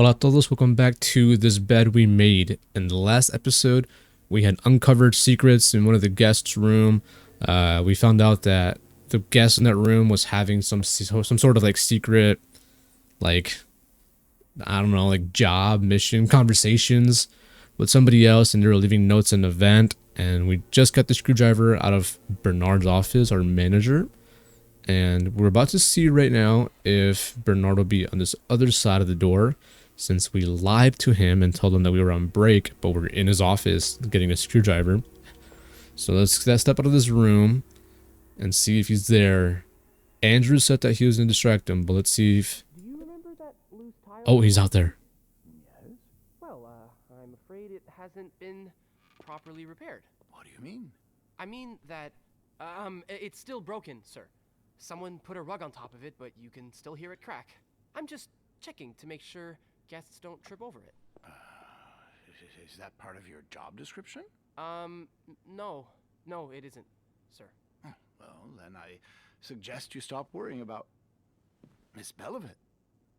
Hola a todos, welcome back to this bed we made. In the last episode, we had uncovered secrets in one of the guests' room. We found out that the guest in that room was having some sort of like secret, like, I don't know, like job, mission, conversations with somebody else, and they were leaving notes in the vent. And we just got the screwdriver out of Bernard's office, our manager. And we're about to see right now if Bernard will be on this other side of the door, since we lied to him and told him that we were on break, but we're in his office getting a screwdriver. So let's step out of this room and see if he's there. Andrew said that he was going to distract him, but let's see if... Do you remember that loose tile? Oh, he's out there. Yes. Well, I'm afraid it hasn't been properly repaired. What do you mean? I mean that, it's still broken, sir. Someone put a rug on top of it, but you can still hear it crack. I'm just checking to make sure guests don't trip over it. Is that part of your job description? No, it isn't, sir. Oh, well, then I suggest you stop worrying about Miss Belivet.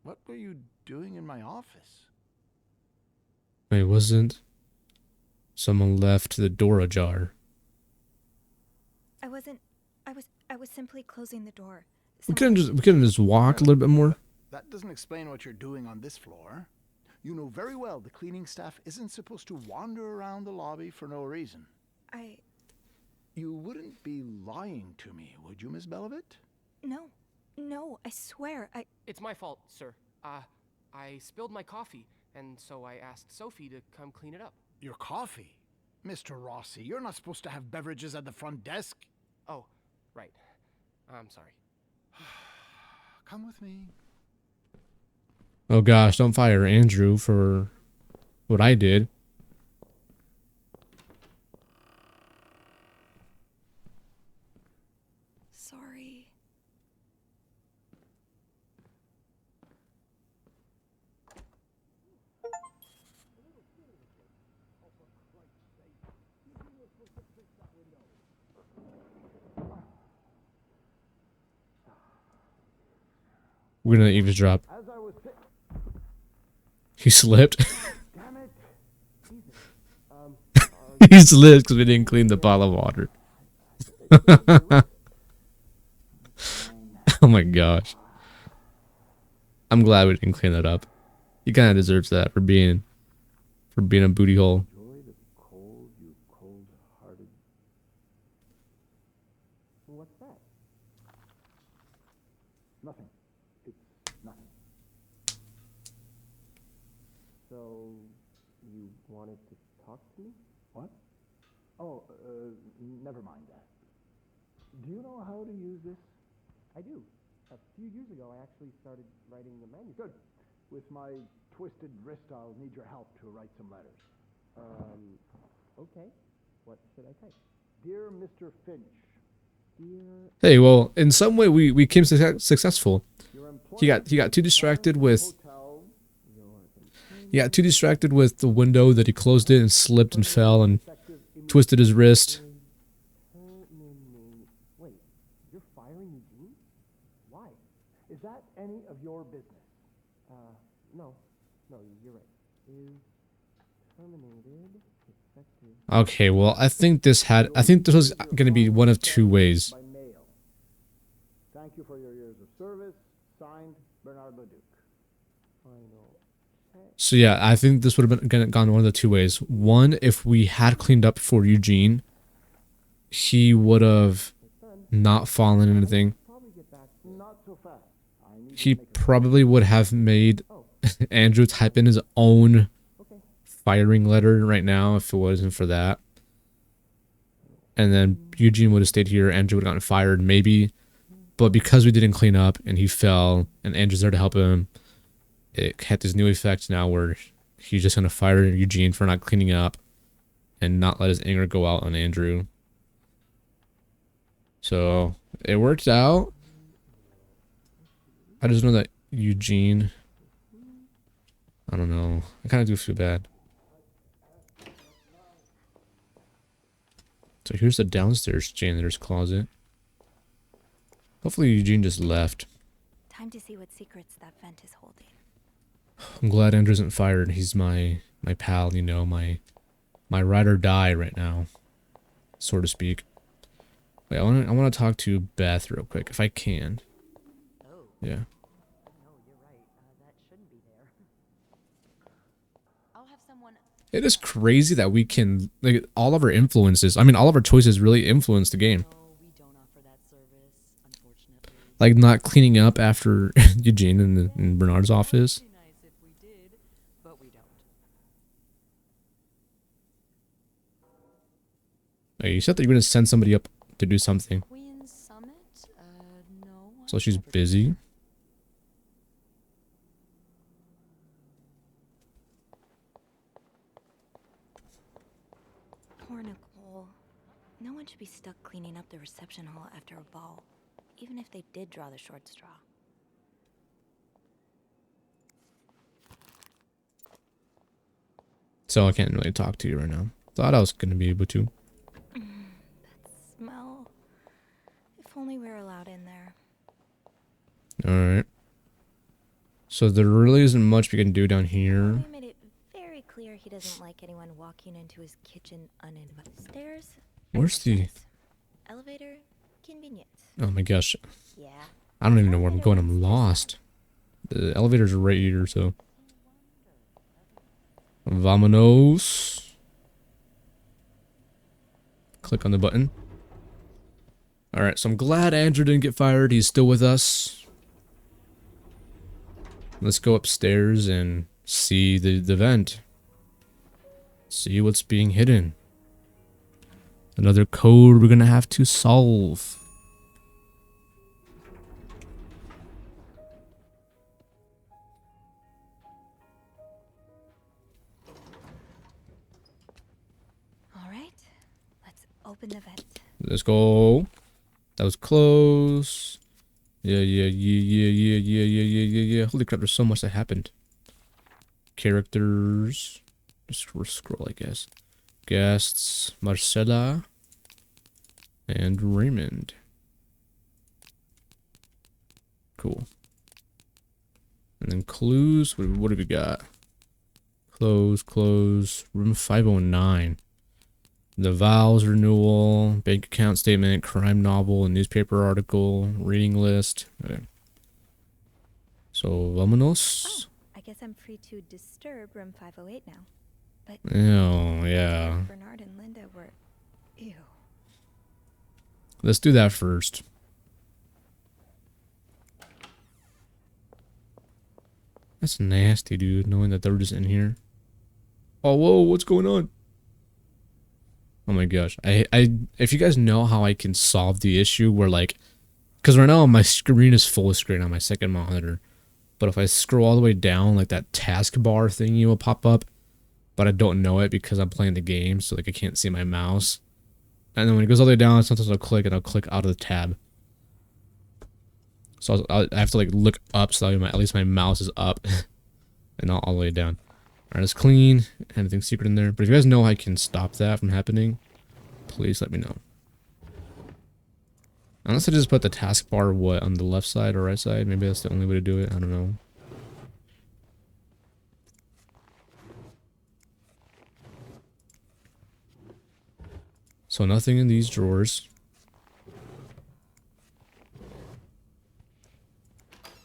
What were you doing in my office? Wait, wasn't someone left the door ajar? I was simply closing the door. We couldn't just walk a little bit more. That doesn't explain what you're doing on this floor. You know very well the cleaning staff isn't supposed to wander around the lobby for no reason. You wouldn't be lying to me, would you, Miss Belivet? No, I swear, It's my fault, sir. I spilled my coffee, and so I asked Sophie to come clean it up. Your coffee? Mr. Rossi, you're not supposed to have beverages at the front desk. Oh, right. I'm sorry. Come with me. Oh gosh, don't fire Andrew for what I did. sorry. We're gonna eavesdrop. As I was He slipped. damn it. He slipped because we didn't clean the bottle of water. Oh my gosh. I'm glad we didn't clean that up. He kind of deserves that for being a booty hole. Enjoy the cold, you cold-hearted. What's that? Nothing. It's nothing. So, you wanted to talk to me? What? Oh, never mind that. Do you know how to use this? I do. A few years ago, I actually started writing the manuscript. Good. With my twisted wrist, I'll need your help to write some letters. Okay. What should I type? Dear Mr. Finch, Dear... Hey, well, in some way we came successful. your He got too distracted with hotel the window that he closed it and slipped and fell and twisted his wrist. Wait, you're firing Eugene? Why? Is that any of your business? No, you're right. Is terminated, effective... Okay, well, I think this was going to be one of two ways. By mail. Thank you for your years of service. Signed, Bernard Leduc. Final check. So yeah, I think this would have gone one of the two ways. One, if we had cleaned up for Eugene, he would have not fallen into anything. Probably get back. Not so fast. I need He to make probably would have made Andrew type in his own Okay. firing letter right now if it wasn't for that. And then Eugene would have stayed here, Andrew would have gotten fired, maybe. But because we didn't clean up and he fell and Andrew's there to help him, it had this new effect now where he's just going to fire Eugene for not cleaning up and not let his anger go out on Andrew. So it worked out. I just know that Eugene... I don't know. I kind of do feel bad. So here's the downstairs janitor's closet. Hopefully Eugene just left. Time to see what secrets that vent is holding. I'm glad Andrew isn't fired. He's my pal, you know, my ride or die right now, so to speak. Wait, I wanna talk to Beth real quick if I can. Yeah. It is crazy that we can, like, all of our influences, I mean, all of our choices really influence the game. Like, not cleaning up after Eugene in Bernard's office. Oh, you said that you're going to send somebody up to do something. So she's busy. Poor Nicole. No one should be stuck cleaning up the reception hall after a ball, even if they did draw the short straw. So I can't really talk to you right now. Thought I was going to be able to. That smell. If only we were allowed in there. Alright. So there really isn't much we can do down here. He made it very clear he doesn't like anyone walking into his kitchen uninvited. Stairs? Where's the... Elevator? Convenient. Oh my gosh. Yeah. I don't even know where I'm going. I'm lost. The elevator's right here, so... Vamonos. Click on the button. Alright, so I'm glad Andrew didn't get fired. He's still with us. Let's go upstairs and see the vent. See what's being hidden. Another code we're gonna have to solve. Alright. Let's open the vent. Let's go. That was close. Yeah. Holy crap, there's so much that happened. Characters. Just scroll, I guess. Guests. Marcella. And Raymond. Cool. And then clues. What have we got? Close. Room 509. The vows renewal, bank account statement, crime novel, a newspaper article, reading list. Okay. So, vámonos. Oh, I guess I'm free to disturb room 508 now. But Oh, yeah. Bernard and Linda were... Ew. Let's do that first. That's nasty, dude, knowing that they were just in here. Oh, whoa, what's going on? Oh my gosh. If you guys know how I can solve the issue where, like, because right now my screen is full screen on my second monitor, but if I scroll all the way down, like, that taskbar thingy will pop up, but I don't know it because I'm playing the game, so, like, I can't see my mouse. And then when it goes all the way down, sometimes I'll click and I'll click out of the tab. So I have to, like, look up so that at least my mouse is up and not all the way down. Alright, it's clean. Anything secret in there? But if you guys know I can stop that from happening, please let me know. Unless I just put the taskbar, what, on the left side or right side? Maybe that's the only way to do it. I don't know. So nothing in these drawers.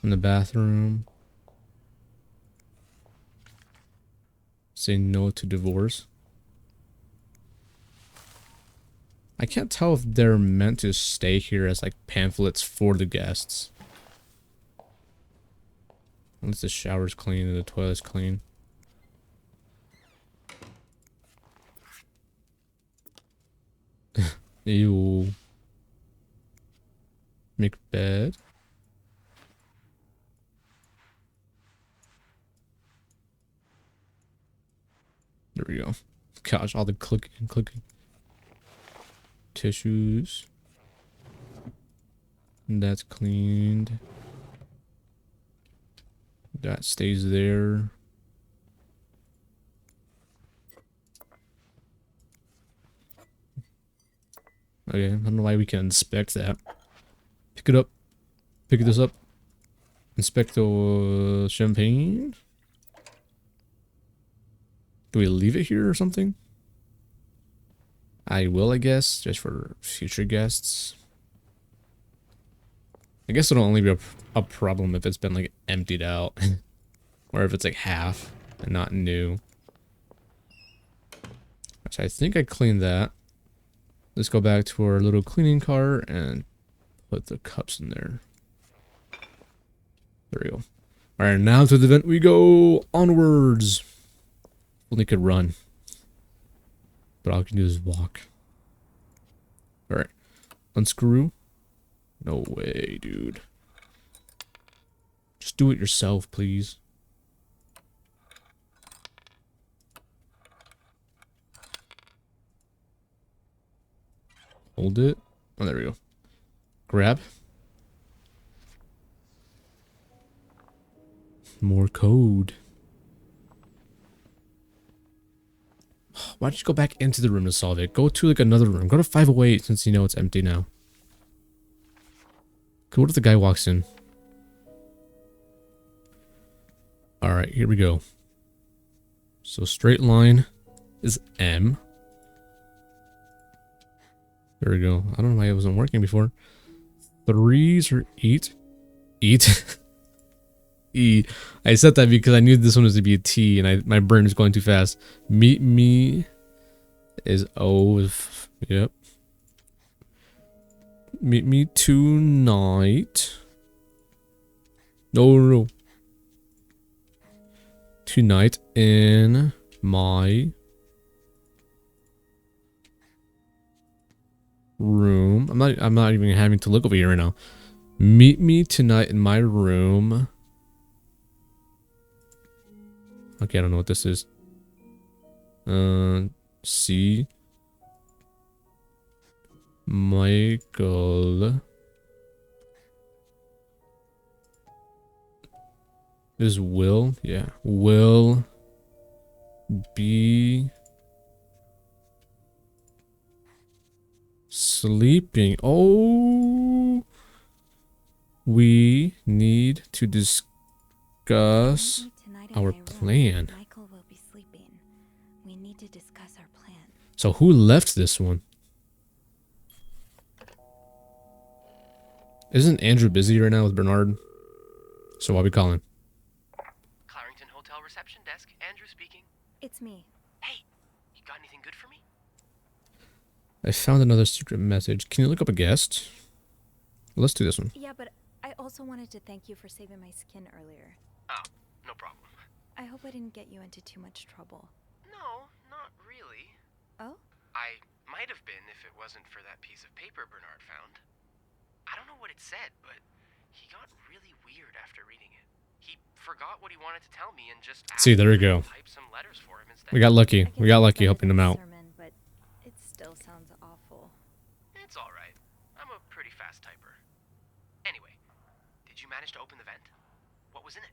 In the bathroom. Say no to divorce. I can't tell if they're meant to stay here as, like, pamphlets for the guests. Unless the shower's clean and the toilet's clean. Ew. Make bed. There we go. Gosh, all the clicking. Tissues. That's cleaned. That stays there. Okay, I don't know why we can inspect that. Pick it up. Pick this up. Inspect the champagne. Do we leave it here or something? I will, I guess, just for future guests. I guess it'll only be a problem if it's been like emptied out. Or if it's like half and not new. So I think I cleaned that. Let's go back to our little cleaning cart and put the cups in there. There we go. Alright, now to the vent we go. Onwards. Only could run. But all I can do is walk. Alright. Unscrew. No way, dude. Just do it yourself, please. Hold it. Oh, there we go. Grab. More code. Why don't you go back into the room to solve it? Go to like another room. Go to 508 since you know it's empty now. What if the guy walks in? Alright, here we go. So straight line is M. There we go. I don't know why it wasn't working before. 3s are eat. Eat. E. I said that because I knew this one was to be a T and my brain was going too fast. Meet me is O. Yep. Meet me tonight. No. Tonight in my room. I'm not even having to look over here right now. Meet me tonight in my room. Okay, I don't know what this is. C. Michael is Will. Yeah. Will be sleeping. Oh, we need to discuss our plan. Michael will be sleeping. We need to discuss our plan. So who left this one? Isn't Andrew busy right now with Bernard? So why are we calling? Clarington Hotel reception desk. Andrew speaking. It's me. Hey, you got anything good for me? I found another secret message. Can you look up a guest? Let's do this one. Yeah, but I also wanted to thank you for saving my skin earlier. Oh, no problem. I hope I didn't get you into too much trouble. No, not really. Oh? I might have been if it wasn't for that piece of paper Bernard found. I don't know what it said, but he got really weird after reading it. He forgot what he wanted to tell me and just See, there we go. type some letters for him instead. We got lucky. We got lucky helping him out. Sermon, but it still sounds awful. It's all right. I'm a pretty fast typer. Anyway, did you manage to open the vent? What was in it?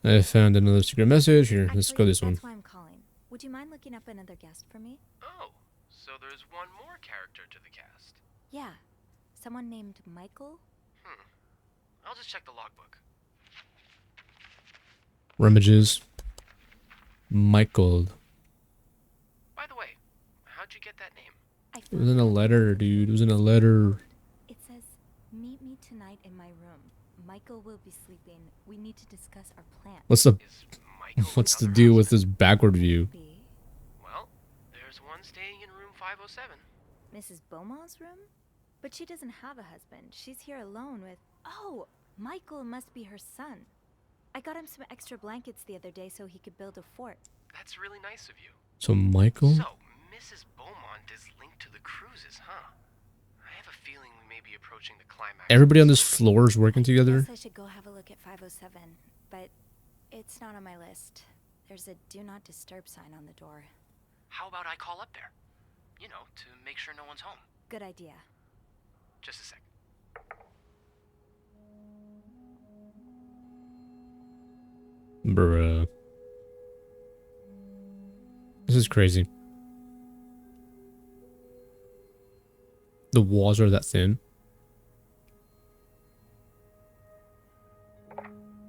I found another secret message. Here, let's go Actually, this one. That's why I'm calling. Would you mind looking up another guest for me? Oh, so there's one more character to the cast. Yeah. Someone named Michael? I'll just check the logbook. Remages. Michael. By the way, how'd you get that name? It was in a letter, dude. It was in a letter. It says, meet me tonight in my room. Michael will be sleeping. We need to discuss our plan. What's the Is Michael what's the another deal with housemate? this backward view? Well, there's one staying in room 507. Mrs. Beaumont's room? But she doesn't have a husband. She's here alone with... Oh, Michael must be her son. I got him some extra blankets the other day so he could build a fort. That's really nice of you. So Michael? So, Mrs. Beaumont is linked to the cruises, huh? I have a feeling we may be approaching the climax. Everybody on this floor is working together. Guess I should go have a look at 507, but it's not on my list. There's a do not disturb sign on the door. How about I call up there? You know, to make sure no one's home. Good idea. Just a sec. Bruh. This is crazy. The walls are that thin.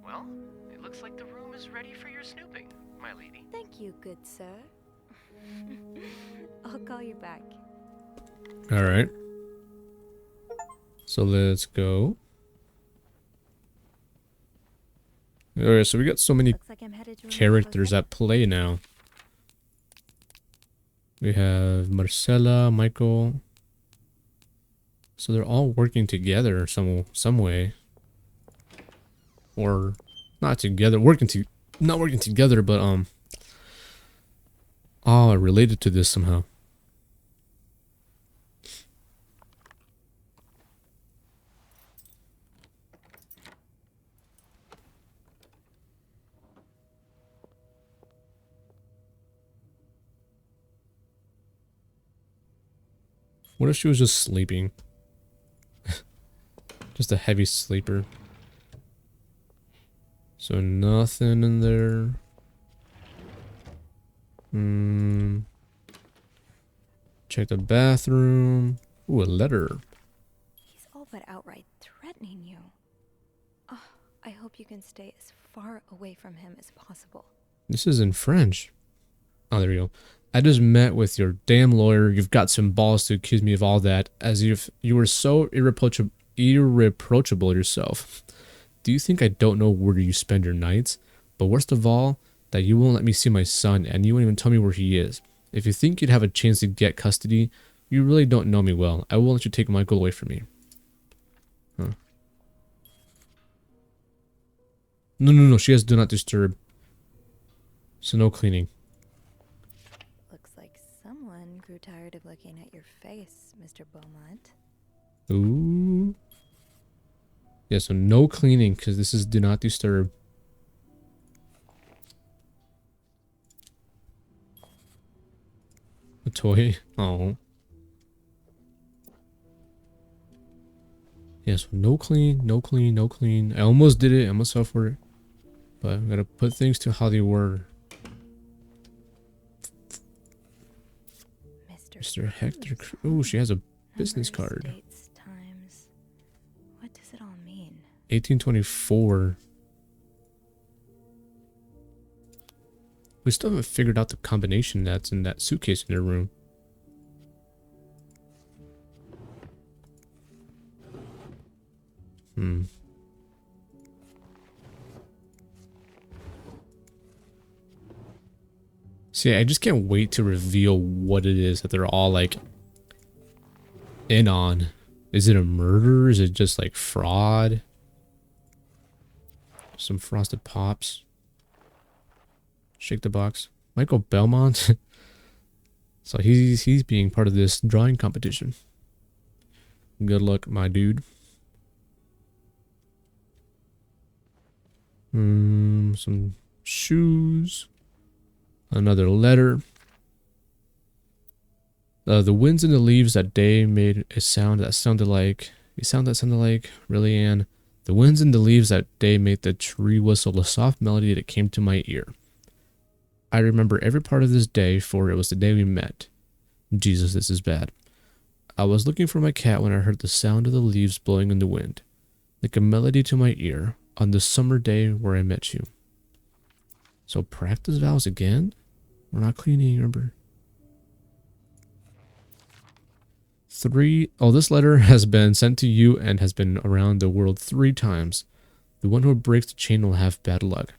Well, it looks like the room is ready for your snooping, my lady. Thank you, good sir. I'll call you back. All right. So let's go. Alright, so we got so many Looks like I'm headed to room characters 406. at play now. We have Marcella, Michael. So they're all working together some way. Or not together, not working together, but all related to this somehow. What if she was just sleeping? Just a heavy sleeper. So nothing in there. Check the bathroom. Ooh, a letter. He's all but outright threatening you. Oh, I hope you can stay as far away from him as possible. This is in French. Oh, there we go. I just met with your damn lawyer. You've got some balls to accuse me of all that, as if you were so irreproachable yourself. Do you think I don't know where you spend your nights? But worst of all, that you won't let me see my son, and you won't even tell me where he is. If you think you'd have a chance to get custody, you really don't know me well. I won't let you take Michael away from me. Huh. No. She has do not disturb. So no cleaning. Looks like someone grew tired of looking at your face, Mr. Beaumont. Ooh. Yeah, so no cleaning, because this is do not disturb. A toy? Oh. Yeah, so no clean, no clean, no clean. I almost did it. I almost fell for it. But I'm going to put things to how they were. Mr. Hector. Ooh, she has a business card. Dates, times. What does it all mean? 1824. We still haven't figured out the combination that's in that suitcase in their room. See, I just can't wait to reveal what it is that they're all like in on. Is it a murder? Is it just like fraud? Some frosted pops. Shake the box. Michael Belmont. So he's being part of this drawing competition. Good luck, my dude. Some shoes. Another letter. The winds and the leaves that day made a sound that sounded like really, Anne. The winds and the leaves that day made the tree whistle a soft melody that came to my ear. I remember every part of this day, for it was the day we met. Jesus, this is bad. I was looking for my cat when I heard the sound of the leaves blowing in the wind, like a melody to my ear, on the summer day where I met you. So practice vows again? We're not cleaning, remember? This letter has been sent to you and has been around the world 3 times. The one who breaks the chain will have bad luck.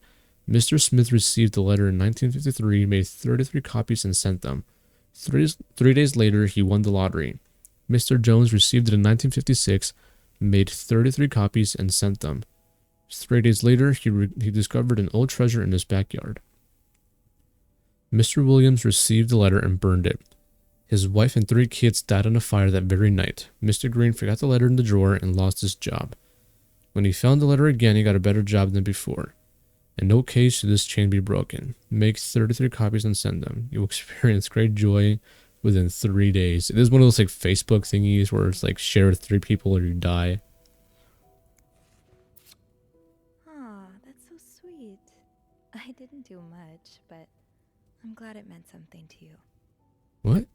Mr. Smith received the letter in 1953, made 33 copies and sent them. 3 days later, he won the lottery. Mr. Jones received it in 1956, made 33 copies and sent them. 3 days later, he discovered an old treasure in his backyard. Mr. Williams received the letter and burned it. His wife and 3 kids died in a fire that very night. Mr. Green forgot the letter in the drawer and lost his job. When he found the letter again, he got a better job than before. In no case should this chain be broken. Make 33 copies and send them. You will experience great joy within 3 days. It is one of those like Facebook thingies where it's like share with 3 people or you die. That's so sweet. I didn't do much, but I'm glad it meant something to you. What?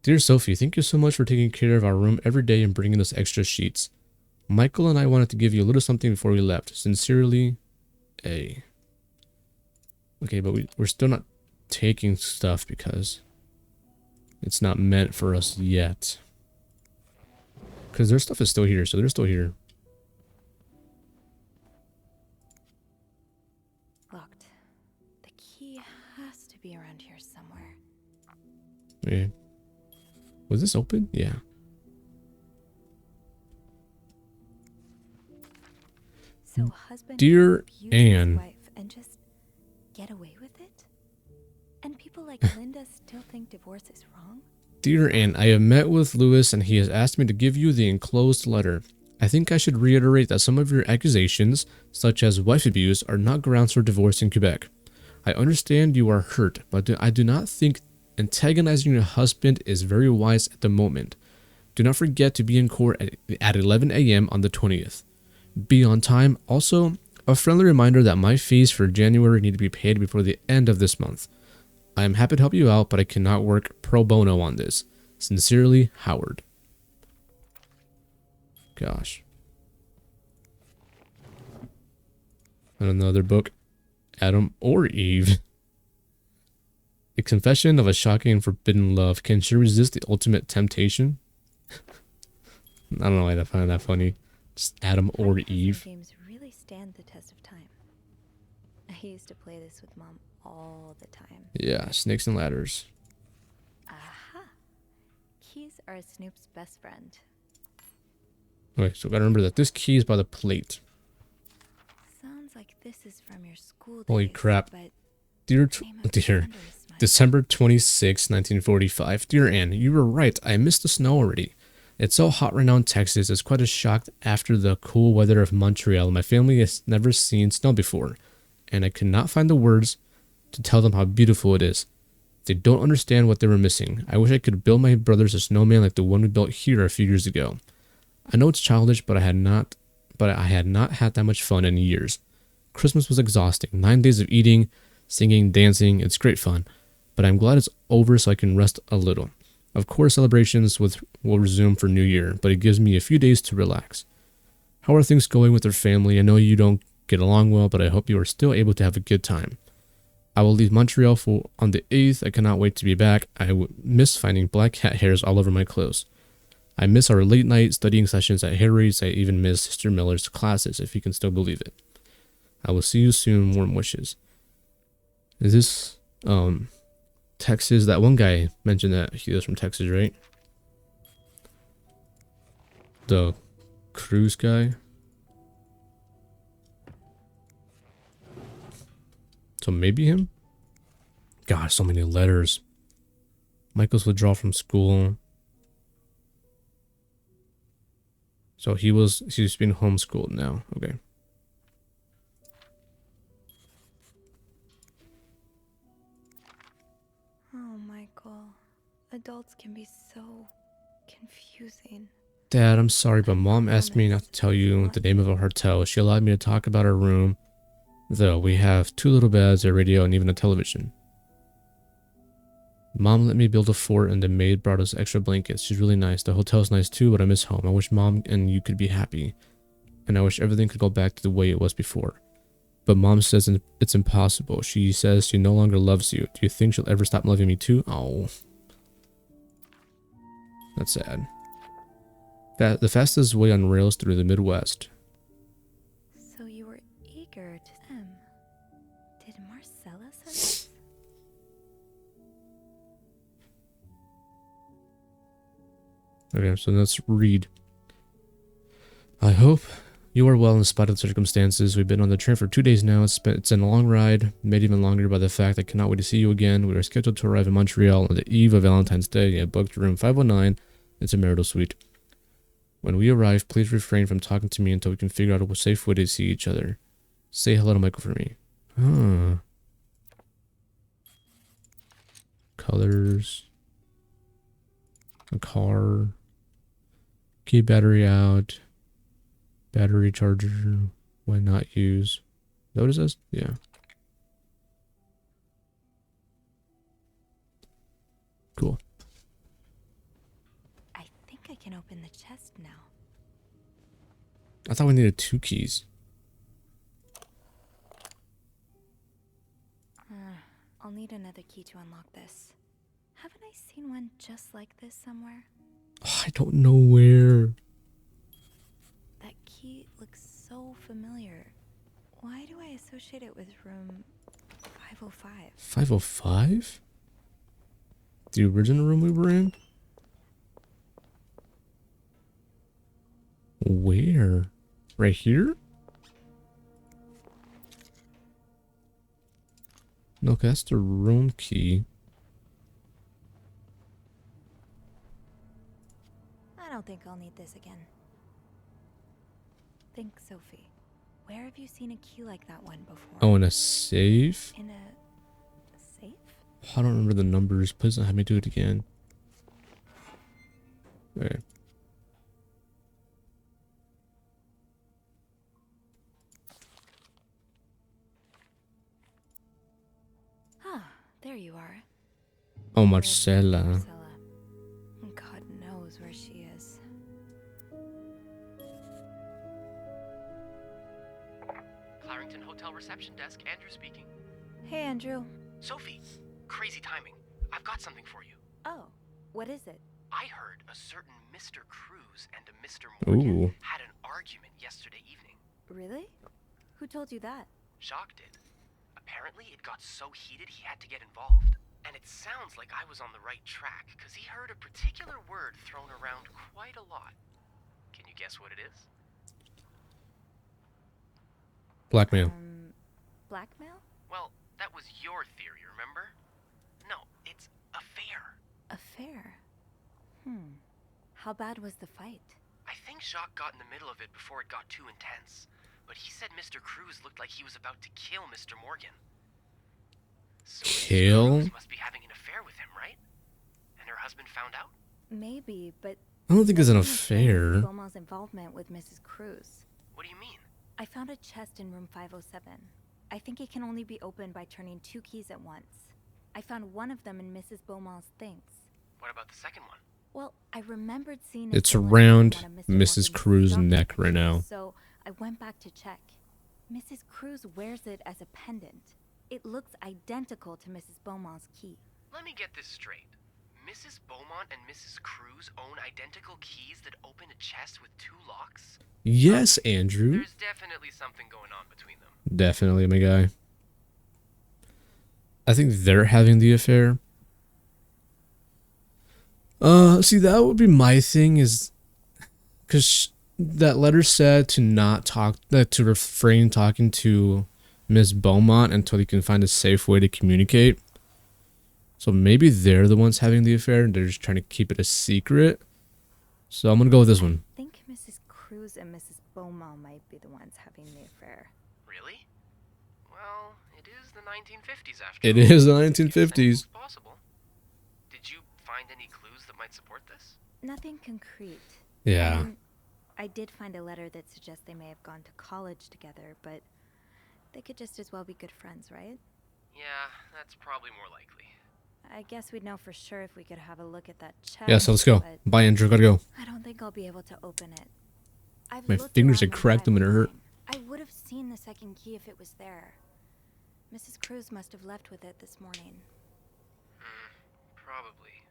Dear Sophie, thank you so much for taking care of our room every day and bringing us extra sheets. Michael and I wanted to give you a little something before we left. Sincerely, A. Okay, but we're still not taking stuff because it's not meant for us yet. Because their stuff is still here, so they're still here. Locked. The key has to be around here somewhere. Yeah. Was this open? Yeah. So husband Dear abused his Anne. wife and just get away with it? And people like Linda still think divorce is wrong? Dear Anne, I have met with Lewis and he has asked me to give you the enclosed letter. I think I should reiterate that some of your accusations, such as wife abuse, are not grounds for divorce in Quebec. I understand you are hurt, but I do not think antagonizing your husband is very wise at the moment. Do not forget to be in court at 11 a.m. on the 20th. Be on time. Also, a friendly reminder that my fees for January need to be paid before the end of this month. I am happy to help you out, but I cannot work pro bono on this. Sincerely, Howard. Gosh. And another book, Adam or Eve. A confession of a shocking and forbidden love. Can she resist the ultimate temptation? I don't know why I find that funny. Just Adam or Eve. Games really stand the test of time. I used to play this with Mom all the time. Yeah, snakes and ladders. Aha! Keys are Snoop's best friend. Okay, so gotta remember that this key is by the plate. Sounds like this is from your school Holy days, crap. but Dear name of Dear, Thunder is my- December 26, 1945. Dear Anne, you were right. I missed the snow already. It's so hot right now in Texas. It's quite a shock after the cool weather of Montreal. My family has never seen snow before, and I could not find the words to tell them how beautiful it is. They don't understand what they were missing. I wish I could build my brothers a snowman like the one we built here a few years ago. I know it's childish, but I had not had that much fun in years. Christmas was exhausting. 9 days of eating, singing, dancing. It's great fun, but I'm glad it's over so I can rest a little. Of course, celebrations will resume for New Year, but it gives me a few days to relax. How are things going with your family? I know you don't get along well, but I hope you are still able to have a good time. I will leave Montreal on the 8th. I cannot wait to be back. I miss finding black cat hairs all over my clothes. I miss our late night studying sessions at Harry's. I even miss Sister Miller's classes, if you can still believe it. I will see you soon. Warm wishes. Is this, Texas? That one guy mentioned that he was from Texas, right? The Cruz guy. So maybe him? God, so many letters. Michael's withdrawal from school. So he's being homeschooled now. Okay. Oh, Michael. Adults can be so confusing. Dad, I'm sorry, but Mom asked me not to tell you the name of a hotel. She allowed me to talk about our room, though we have 2 little beds, a radio, and even a television. Mom let me build a fort, and the maid brought us extra blankets. She's really nice. The hotel's nice too, but I miss home. I wish Mom and you could be happy, and I wish everything could go back to the way it was before. But Mom says it's impossible. She says she no longer loves you. Do you think she'll ever stop loving me too? Oh. That's sad. The fastest way on rails through the Midwest. So you were eager to Did Marcella say this? Okay, so let's read. I hope you are well in spite of the circumstances. We've been on the train for 2 days now. It's been a long ride, made even longer by the fact I cannot wait to see you again. We are scheduled to arrive in Montreal on the eve of Valentine's Day. I booked room 509. It's a marital suite. When we arrive, please refrain from talking to me until we can figure out a safe way to see each other. Say hello to Michael for me. Huh. Colors. A car. Keep battery out. Battery charger. Why not use? Is that what it says? Yeah. Cool. I think I can open the chest now. I thought we needed 2 keys. I'll need another key to unlock this. Haven't I seen one just like this somewhere? I don't know where. That key looks so familiar. Why do I associate it with room 505? 505? The original room we were in? Where? Right here? No, that's the room key. I don't think I'll need this again. Think, Sophie. Where have you seen a key like that one before? Oh, in a safe? In a safe? I don't remember the numbers. Please don't have me do it again. Okay. Ah, there you are. Oh, Where's Marcella. Marcella? God knows where she is. Clarington Hotel reception desk, Andrew speaking. Hey, Andrew. Sophie, crazy timing. I've got something for you. Oh, what is it? I heard a certain Mr. Cruz and a Mr. Morgan Ooh. had an argument yesterday evening. Really? Who told you that? Jacques did. Apparently, it got so heated he had to get involved. And it sounds like I was on the right track, because he heard a particular word thrown around quite a lot. Can you guess what it is? Blackmail. Blackmail? Well, that was your theory, remember? No, it's affair. Affair? How bad was the fight? I think Jacques got in the middle of it before it got too intense. But he said Mr. Cruz looked like he was about to kill Mr. Morgan. So Kill? Mrs. Cruz must be having an affair with him, right? And her husband found out? Maybe, but I don't think it's an nothing explains affair. Beaumont's involvement with Mrs. Cruz. What do you mean? I found a chest in room 507. I think it can only be opened by turning 2 keys at once. I found one of them in Mrs. Beaumont's things. What about the second one? Well, I remembered seeing it It's still in around one of Mr. Mrs. Morgan's Cruz's stocking neck right pictures, now. So I went back to check. Mrs. Cruz wears it as a pendant. It looks identical to Mrs. Beaumont's key. Let me get this straight. Mrs. Beaumont and Mrs. Cruz own identical keys that open a chest with 2 locks? Yes, Andrew. There's definitely something going on between them. Definitely, my guy. I think they're having the affair. See, that would be my thing, is because that letter said to not talk, to refrain talking to Miss Beaumont until he can find a safe way to communicate. So maybe they're the ones having the affair and they're just trying to keep it a secret. So I'm gonna go with this one. I think Mrs. Cruz and Mrs. Beaumont might be the ones having the affair. Really? Well, it is the 1950s after It all. is the Guess 1950s. anything's possible. Did you find any clues that might support this? Nothing concrete. Yeah. I mean, I did find a letter that suggests they may have gone to college together, but they could just as well be good friends, right? Yeah, that's probably more likely. I guess we'd know for sure if we could have a look at that chest. Yeah, so let's go. but Bye, Andrew. Gotta go. I don't think I'll be able to open it. I've My looked fingers around had room cracked them and it hurt. 509. I would have seen the second key if it was there. Mrs. Cruz must have left with it this morning. Probably.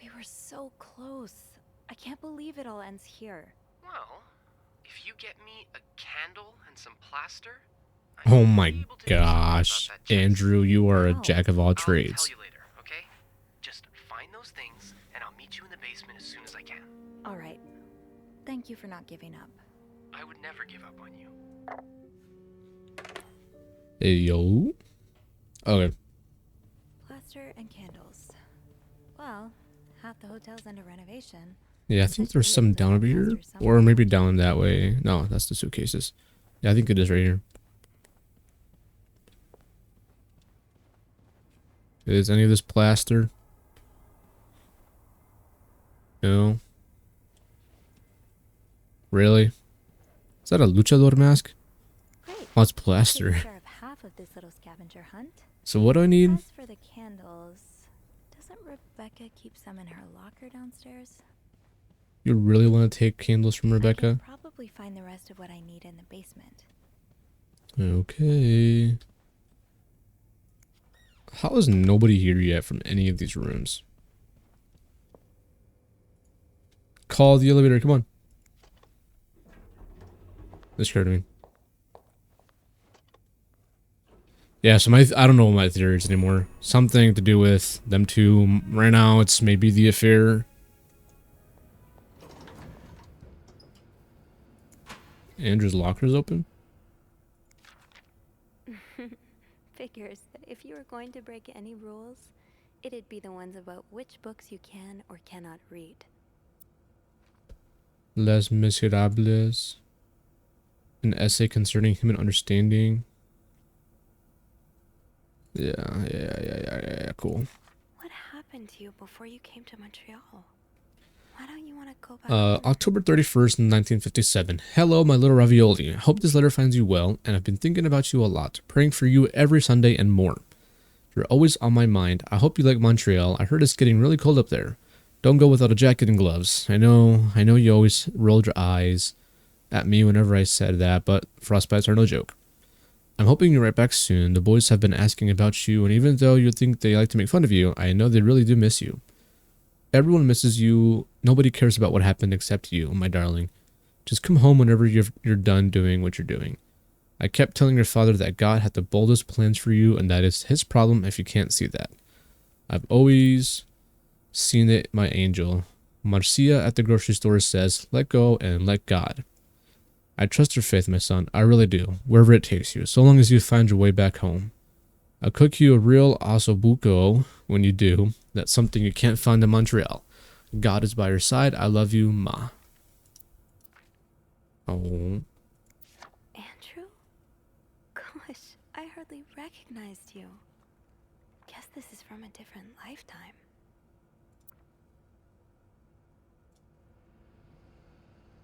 We were so close. I can't believe it all ends here. Well, if you get me a candle and some plaster... I Oh might my be able to do something about gosh. that chest. Andrew, you are a Wow. jack of all I'll trades. tell you later, okay? Just find those things, and I'll meet you in the basement as soon as I can. All right. Thank you for not giving up. I would never give up on you. Hey, yo. Okay. Plaster and candles. Well, half the hotel's under renovation. Yeah, I think there's some down over here. Or maybe down that way. No, that's the suitcases. Yeah, I think it is right here. Is any of this plaster? No. Really? Is that a luchador mask? Great. Oh, it's Take plaster. care of half of this little scavenger hunt. So what do I need? As for the candles, doesn't Rebecca keep some in her locker downstairs? You really want to take candles from I Rebecca? can probably find the rest of what I need in the basement. Okay. How is nobody here yet from any of these rooms? Call the elevator, come on. This scared me. Yeah, so I don't know what my theory is anymore. Something to do with them two. Right now, it's maybe the affair. Andrew's locker's open? Figures that if you were going to break any rules, it'd be the ones about which books you can or cannot read. Les Miserables. An essay concerning human understanding. Yeah, cool. What happened to you before you came to Montreal? Why don't you want to go back? October 31st, 1957. Hello, my little ravioli. I hope this letter finds you well, and I've been thinking about you a lot, praying for you every Sunday and more. You're always on my mind. I hope you like Montreal. I heard it's getting really cold up there. Don't go without a jacket and gloves. I know you always rolled your eyes at me whenever I said that, but frostbites are no joke. I'm hoping you're right back soon. The boys have been asking about you, and even though you think they like to make fun of you, I know they really do miss you. Everyone misses you. Nobody cares about what happened except you, my darling. Just come home whenever you're done doing what you're doing. I kept telling your father that God had the boldest plans for you, and that is his problem if you can't see that. I've always seen it, my angel. Marcia at the grocery store says, let go and let God. I trust your faith, my son. I really do, wherever it takes you, so long as you find your way back home. I'll cook you a real ossobuco when you do. That's something you can't find in Montreal. God is by your side. I love you, Ma. Oh. Andrew? Gosh, I hardly recognized you. Guess this is from a different lifetime.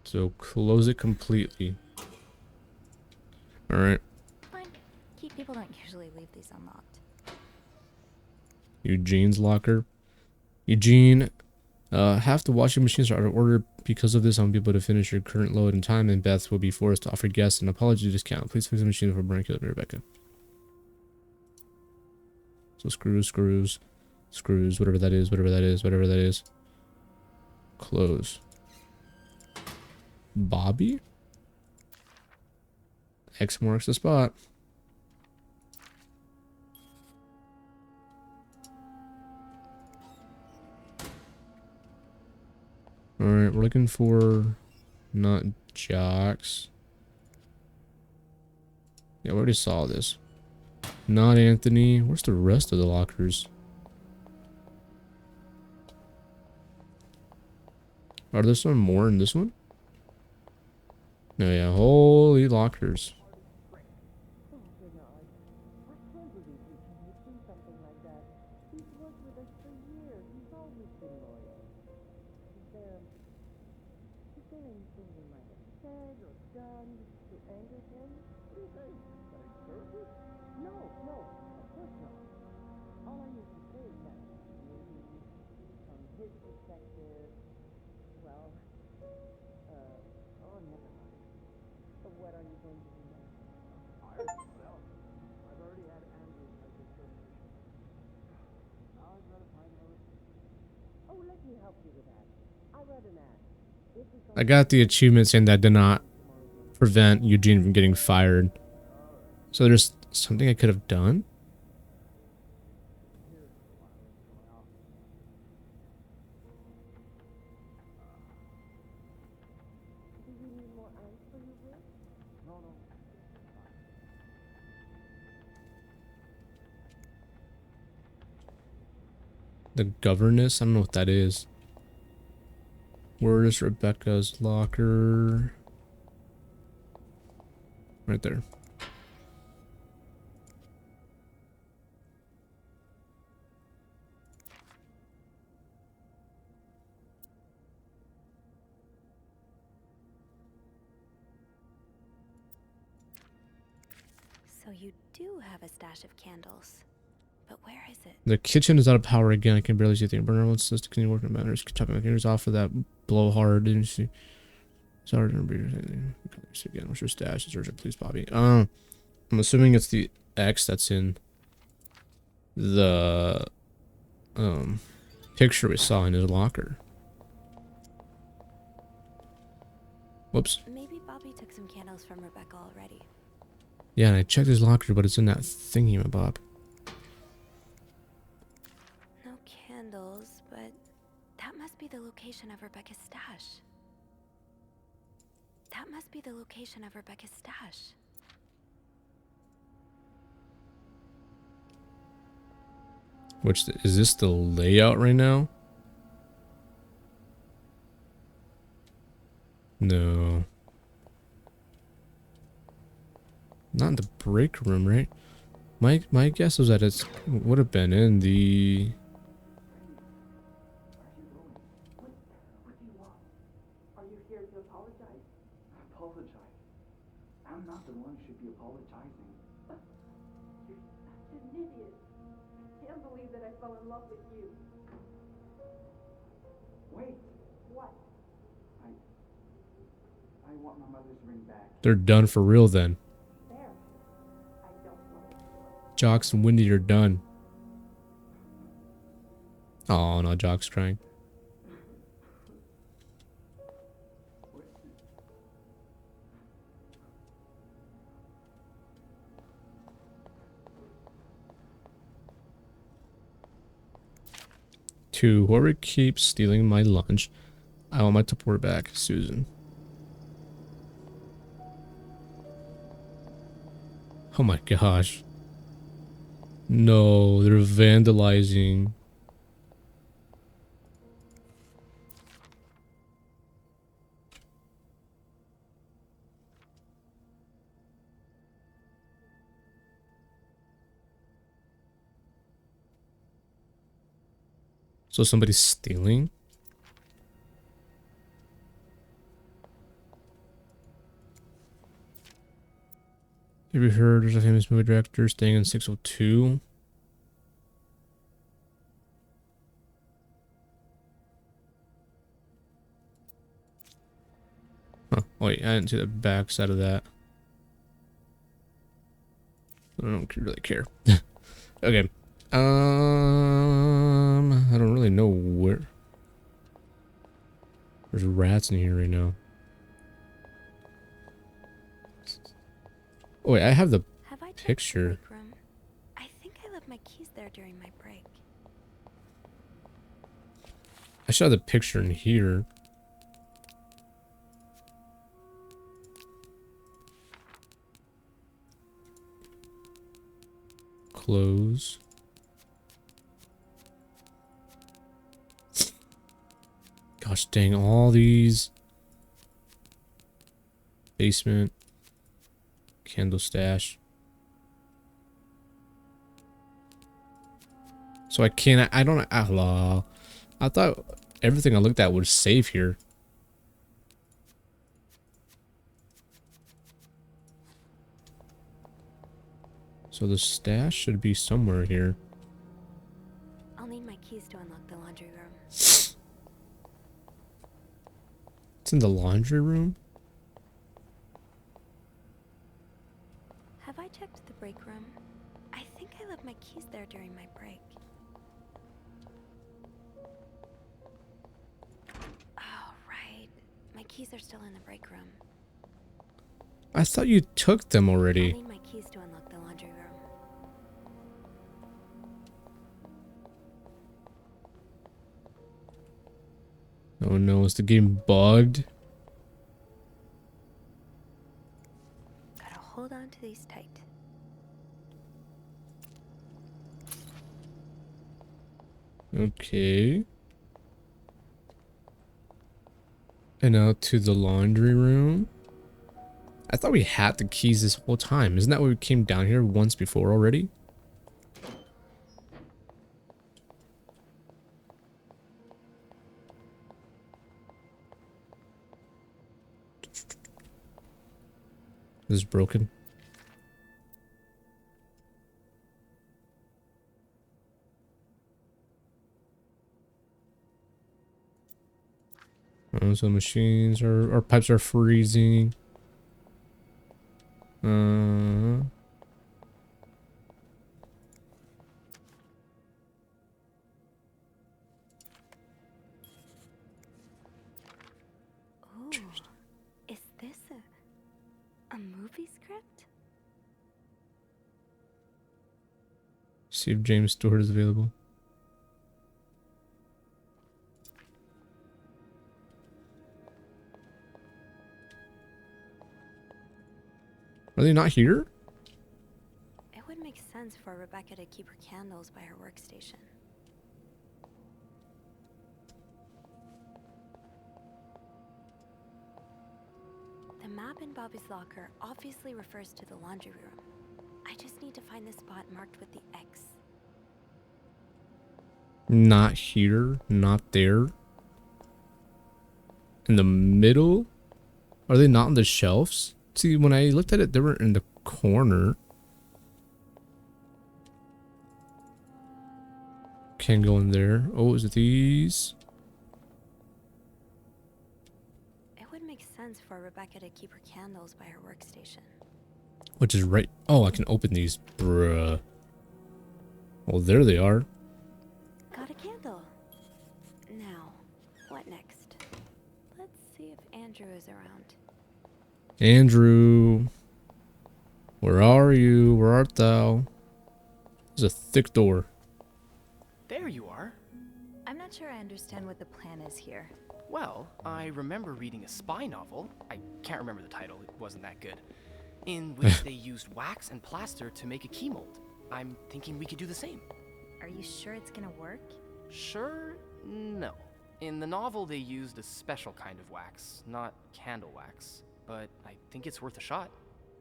So close it completely. Alright. Fine. Key people don't usually leave these unlocked. Eugene's locker. Eugene, half the washing machines are out of order. Because of this, I won't be able to finish your current load in time, and Beth will be forced to offer guests an apology discount. Please fix the machine before burning killing Rebecca. So screws, whatever that is. Close. Bobby? X marks the spot. Alright, we're looking for not Jocks. Yeah, we already saw this. Not Anthony. Where's the rest of the lockers? Are there some more in this one? No, yeah, holy lockers. I got the achievement saying that did not prevent Eugene from getting fired. So there's something I could have done? The governess? I don't know what that is. Where is Rebecca's locker? Right there. So you do have a stash of candles. But where is it? The kitchen is out of power again. I can barely see the burner. Wants us to continue working on matters. Chopping my fingers off for that blowhard. Didn't you see? Sorry, don't breathe anything. Again, what's your stash? It's urgent, please, Bobby. I'm assuming it's the X that's in the picture we saw in his locker. Whoops. Maybe Bobby took some candles from Rebecca already. Yeah, and I checked his locker, but it's in that thingy-mabob. No candles, but that must be the location of Rebecca's stash. That must be the location of Rebecca's stash. Which, is this the layout right now? No. Not in the break room, right? My guess was that it would have been in the... Are you here to apologize? Apologize? I'm not the one who should be apologizing. You're such an idiot. I can't believe that I fell in love with you. Wait, What? I want my mother's ring back. They're done for real then. There. I don't want it. Jocks and Wendy are done. Oh no, Jock's crying. To whoever keeps stealing my lunch, I want my Tupperware back, Susan. Oh my gosh. No, they're vandalizing. So somebody's stealing? Have you heard there's a famous movie director staying in 602? Huh. Wait, I didn't see the back side of that. I don't really care. Okay. I don't really know where. There's rats in here right now. Oh wait, I have the Have I checked picture. the break room? I think I left my keys there during my break. I should have the picture in here. Close. Gosh dang, all these. Basement. Candle stash. So I can't, I don't, I thought everything I looked at was safe here. So the stash should be somewhere here. I'll need my keys to unlock the laundry room. It's in the laundry room? Have I checked the break room? I think I left my keys there during my break. Oh, right. My keys are still in the break room. I thought you took them I'll already. need my keys to unlock the laundry room. Oh no, is the game bugged? Gotta hold on to these tight. Okay. And now to the laundry room. I thought we had the keys this whole time. Isn't that why we came down here once before already? This is broken. Oh, so machines are, our pipes are freezing. crypt? See if James Stewart is available. Are they not here? It would make sense for Rebecca to keep her candles by her workstation. The map in Bobby's locker obviously refers to the laundry room. I just need to find the spot marked with the X. Not here. Not there. In the middle? Are they not on the shelves? See, when I looked at it, they were in the corner. Can't go in there. Oh, is it these? It would make sense for Rebecca to keep her candles by her workstation. Which is right. Oh, I can open these. Bruh. Well, there they are. Got a candle. Now, what next? Let's see if Andrew is around. Andrew. Where are you? Where art thou? There's a thick door. There you are. I'm not sure I understand what the plan is here. Well, I remember reading a spy novel. I can't remember the title, it wasn't that good. In which they used wax and plaster to make a key mold. I'm thinking we could do the same. Are you sure it's gonna work? Sure? No. In the novel, they used a special kind of wax, not candle wax. But I think it's worth a shot.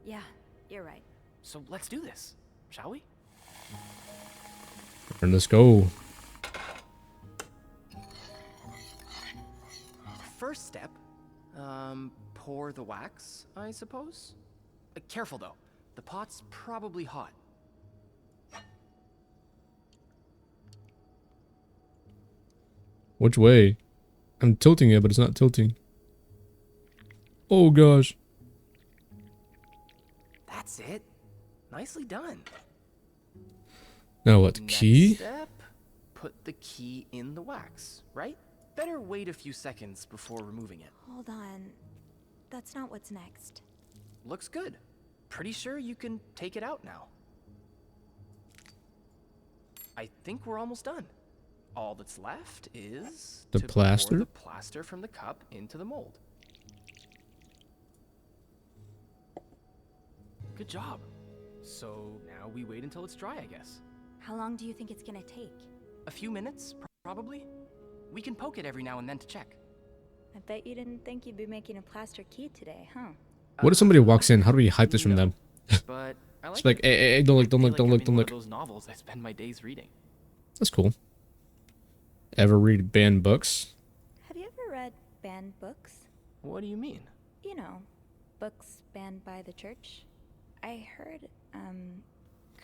Yeah, you're right. So let's do this, shall we? And let's go. First step, pour the wax, I suppose? Careful though, the pot's probably hot. Which way? I'm tilting it, but it's not tilting. Oh gosh. That's it. Nicely done. Now what? Next Key? step, put the key in the wax, right? Better wait a few seconds before removing it. Hold on. That's not what's next. Looks good. Pretty sure you can take it out now. I think we're almost done. All that's left is The to plaster? pour the plaster from the cup into the mold. Good job. So now we wait until it's dry, I guess. How long do you think it's gonna take? A few minutes, probably. We can poke it every now and then to check. I bet you didn't think you'd be making a plaster key today, huh? What if somebody walks in? How do we hide this from them? But I like It's like, it. hey, don't look, I don't feel look, don't like look, I'm don't in one look. of those novels I spend my days reading. That's cool. Ever read banned books? Have you ever read banned books? What do you mean? You know, books banned by the church. I heard,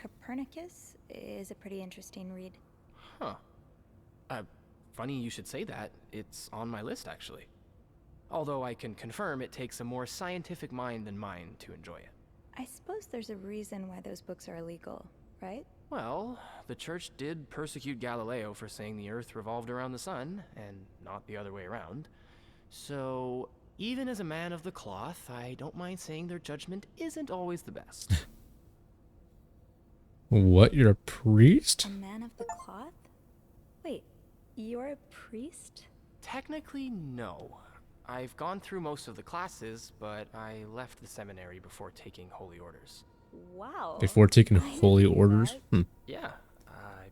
Copernicus is a pretty interesting read. Huh. Funny you should say that. It's on my list, actually. Although I can confirm it takes a more scientific mind than mine to enjoy it. I suppose there's a reason why those books are illegal, right? Well, the church did persecute Galileo for saying the Earth revolved around the sun, and not the other way around. So, even as a man of the cloth, I don't mind saying their judgment isn't always the best. What? You're a priest? A man of the cloth? Wait, you're a priest? Technically, no. I've gone through most of the classes, but I left the seminary before taking holy orders. Wow. Before taking I didn't holy know orders? that. Yeah, I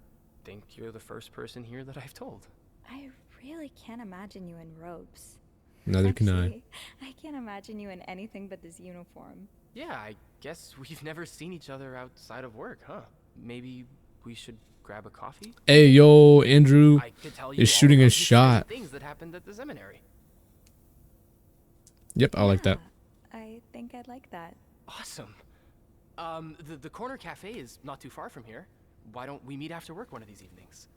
think you're the first person here that I've told. I really can't imagine you in robes. Neither can I. Actually, I can't imagine you in anything but this uniform. Yeah, I guess we've never seen each other outside of work, huh? Maybe we should grab a coffee? Hey, yo, Andrew I could tell you is all shooting about a these crazy shot. things that happened at the seminary. Yep, I like that. Yeah, I think I'd like that. Awesome. The corner cafe is not too far from here. Why don't we meet after work one of these evenings?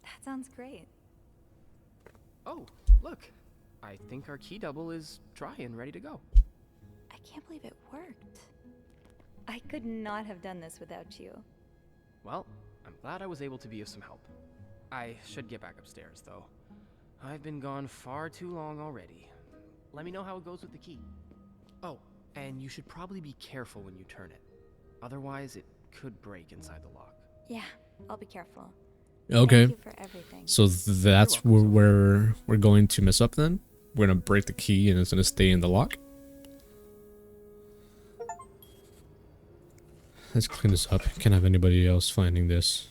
That sounds great. Oh, look. I think our key double is dry and ready to go. I can't believe it worked. I could not have done this without you. Well, I'm glad I was able to be of some help. I should get back upstairs, though. I've been gone far too long already. Let me know how it goes with the key. Oh, And you should probably be careful when you turn it. Otherwise, it could break inside the lock. Yeah, I'll be careful. Okay. Thank you for everything. So that's where we're going to mess up then? We're going to break the key and it's going to stay in the lock? Let's clean this up. Can't have anybody else finding this.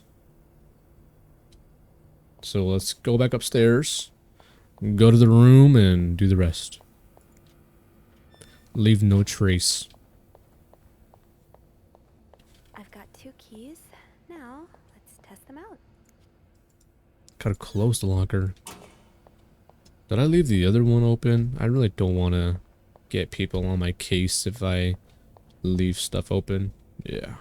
So let's go back upstairs, go to the room, and do the rest. Leave no trace. I've got 2 keys. Now, let's test them out. Gotta close the locker. Did I leave the other one open? I really don't want to get people on my case if I leave stuff open. Yeah.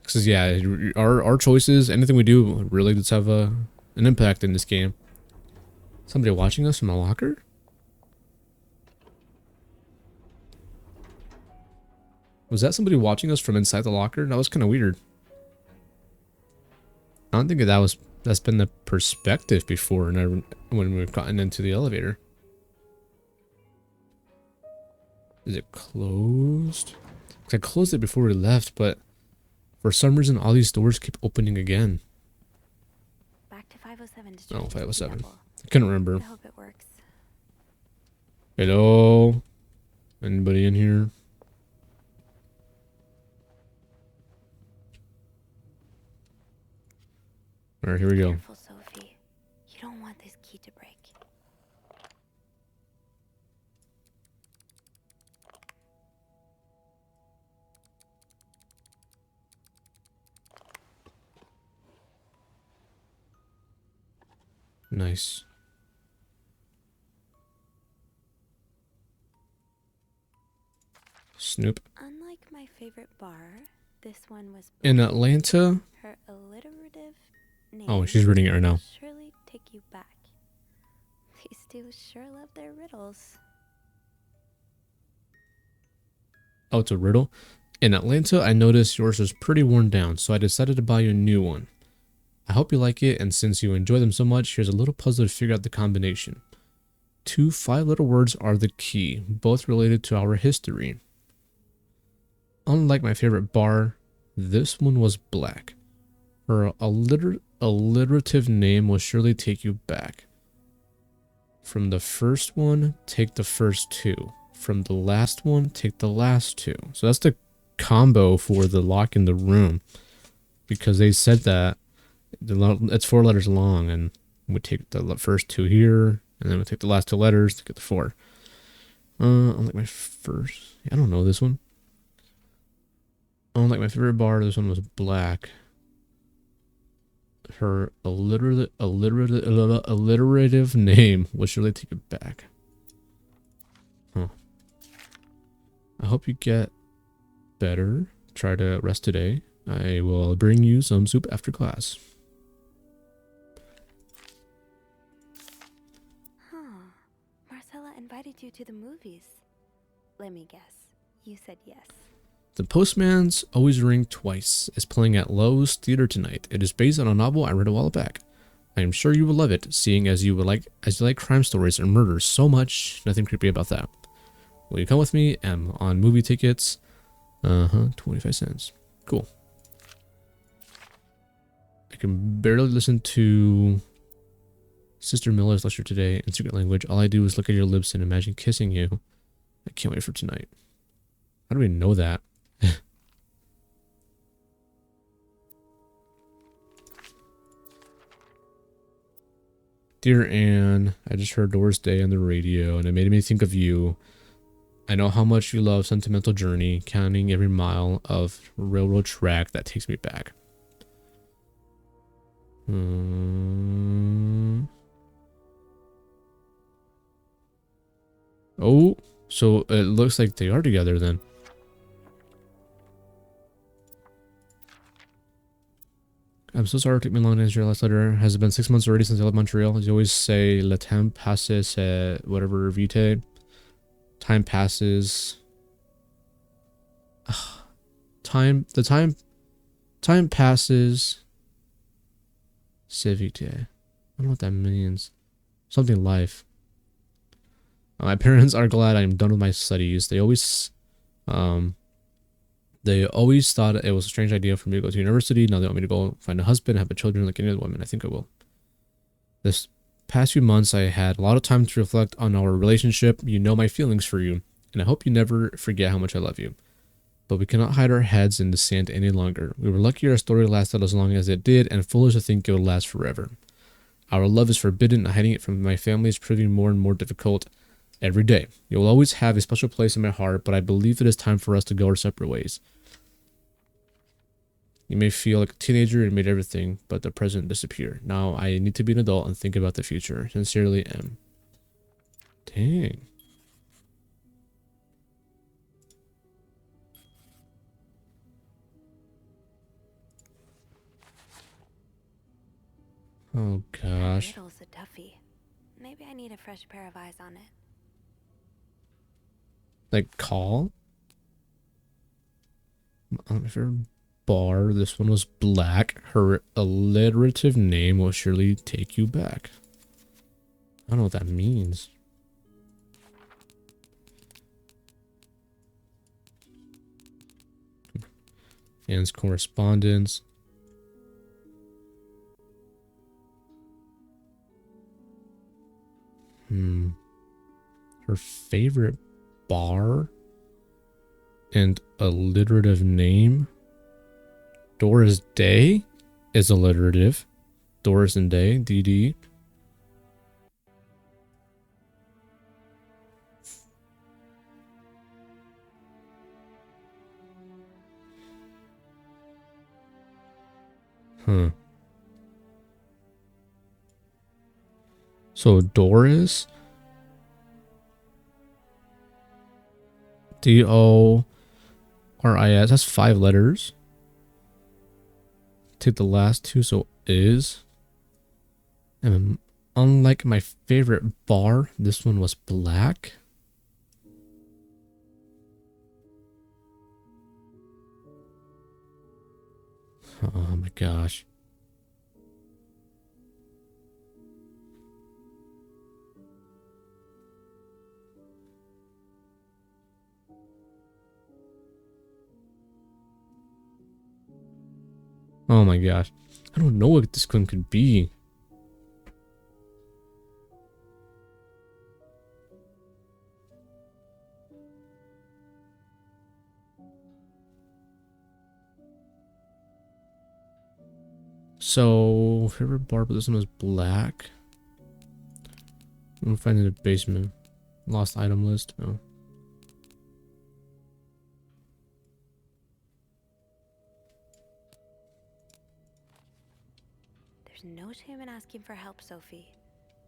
Because, yeah, our choices, anything we do, really does have an impact in this game. Somebody watching us from a locker? Was that somebody watching us from inside the locker? That was kind of weird. I don't think that's been the perspective before when we've gotten into the elevator. Is it closed? 'Cause I closed it before we left, but for some reason all these doors keep opening again. Back to 507 to Oh, check 507. the apple. I couldn't remember. I hope it works. Hello? Anybody in here? Alright, here we go. Careful, Sophie. You don't want this key to break. Nice. Snoop. Unlike my favorite bar, this one was In black. Atlanta? Her alliterative name Oh, she's reading it right now. will surely take you back. These two sure love their riddles. Oh, it's a riddle? In Atlanta, I noticed yours was pretty worn down, so I decided to buy you a new one. I hope you like it, and since you enjoy them so much, here's a little puzzle to figure out the combination. 2 5-letter words are the key, both related to our history. Unlike my favorite bar, this one was black. Her alliterative name will surely take you back. From the first one, take the first 2. From the last one, take the last 2. So that's the combo for the lock in the room. Because they said that it's 4 letters long, and we take the first 2 here, and then we take the last 2 letters to get the 4. Unlike my first... I don't know this one. Unlike my favorite bar, this one was black. Her alliterative name will surely take it back. Huh. I hope you get better. Try to rest today. I will bring you some soup after class. Huh. Marcella invited you to the movies. Let me guess. You said yes. The Postman's Always Ring Twice is playing at Lowe's Theater tonight. It is based on a novel I read a while back. I am sure you will love it, seeing as you like crime stories and murders so much. Nothing creepy about that. Will you come with me? I'm on movie tickets. 25 cents. Cool. I can barely listen to Sister Miller's lecture today in secret language. All I do is look at your lips and imagine kissing you. I can't wait for tonight. How do we know that? Dear Anne, I just heard Doris Day on the radio and it made me think of you. I know how much you love Sentimental Journey, counting every mile of railroad track that takes me back. Oh, so it looks like they are together then. I'm so sorry it took me long to answer your last letter. Has it been 6 months already since I left Montreal? As you always say, le temps passe whatever vite. Time passes. Time passes. C'est vite. I don't know what that means. Something life. My parents are glad I'm done with my studies. They always thought it was a strange idea for me to go to university. Now they want me to go find a husband, have a children like any other woman. I think I will. This past few months, I had a lot of time to reflect on our relationship. You know my feelings for you, and I hope you never forget how much I love you. But we cannot hide our heads in the sand any longer. We were lucky our story lasted as long as it did, and foolish to think it would last forever. Our love is forbidden, and hiding it from my family is proving more and more difficult every day. You will always have a special place in my heart, but I believe it is time for us to go our separate ways. You may feel like a teenager and made everything, but the present disappear. Now I need to be an adult and think about the future. Sincerely, M. Dang. Oh gosh. Riddle's a toughie. Maybe I need a fresh pair of eyes on it. Like call? Her bar. This one was black. Her alliterative name will surely take you back. I don't know what that means. Anne's correspondence. Her favorite bar and alliterative name. Doris Day is alliterative. Doris and Day, DD. So Doris, DORIS, that's 5 letters. Take the last 2, so is. And unlike my favorite bar, this one was black. Oh my gosh. Oh my gosh. I don't know what this one could be. So, favorite bar, but this one was black. I'm gonna find it in the basement. Lost item list. Oh. There's no shame in asking for help, Sophie.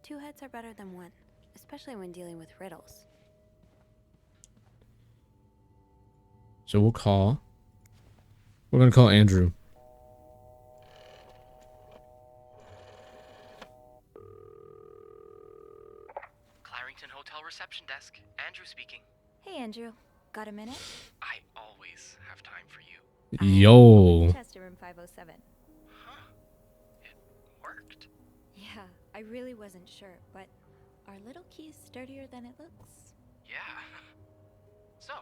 2 heads are better than 1, especially when dealing with riddles. So we'll call. We're gonna call Andrew. Clarington Hotel reception desk. Andrew speaking. Hey, Andrew. Got a minute? I always have time for you. Yo. Chester room 507. Huh? It worked. Yeah, I really wasn't sure, but our little key's sturdier than it looks. Yeah. So,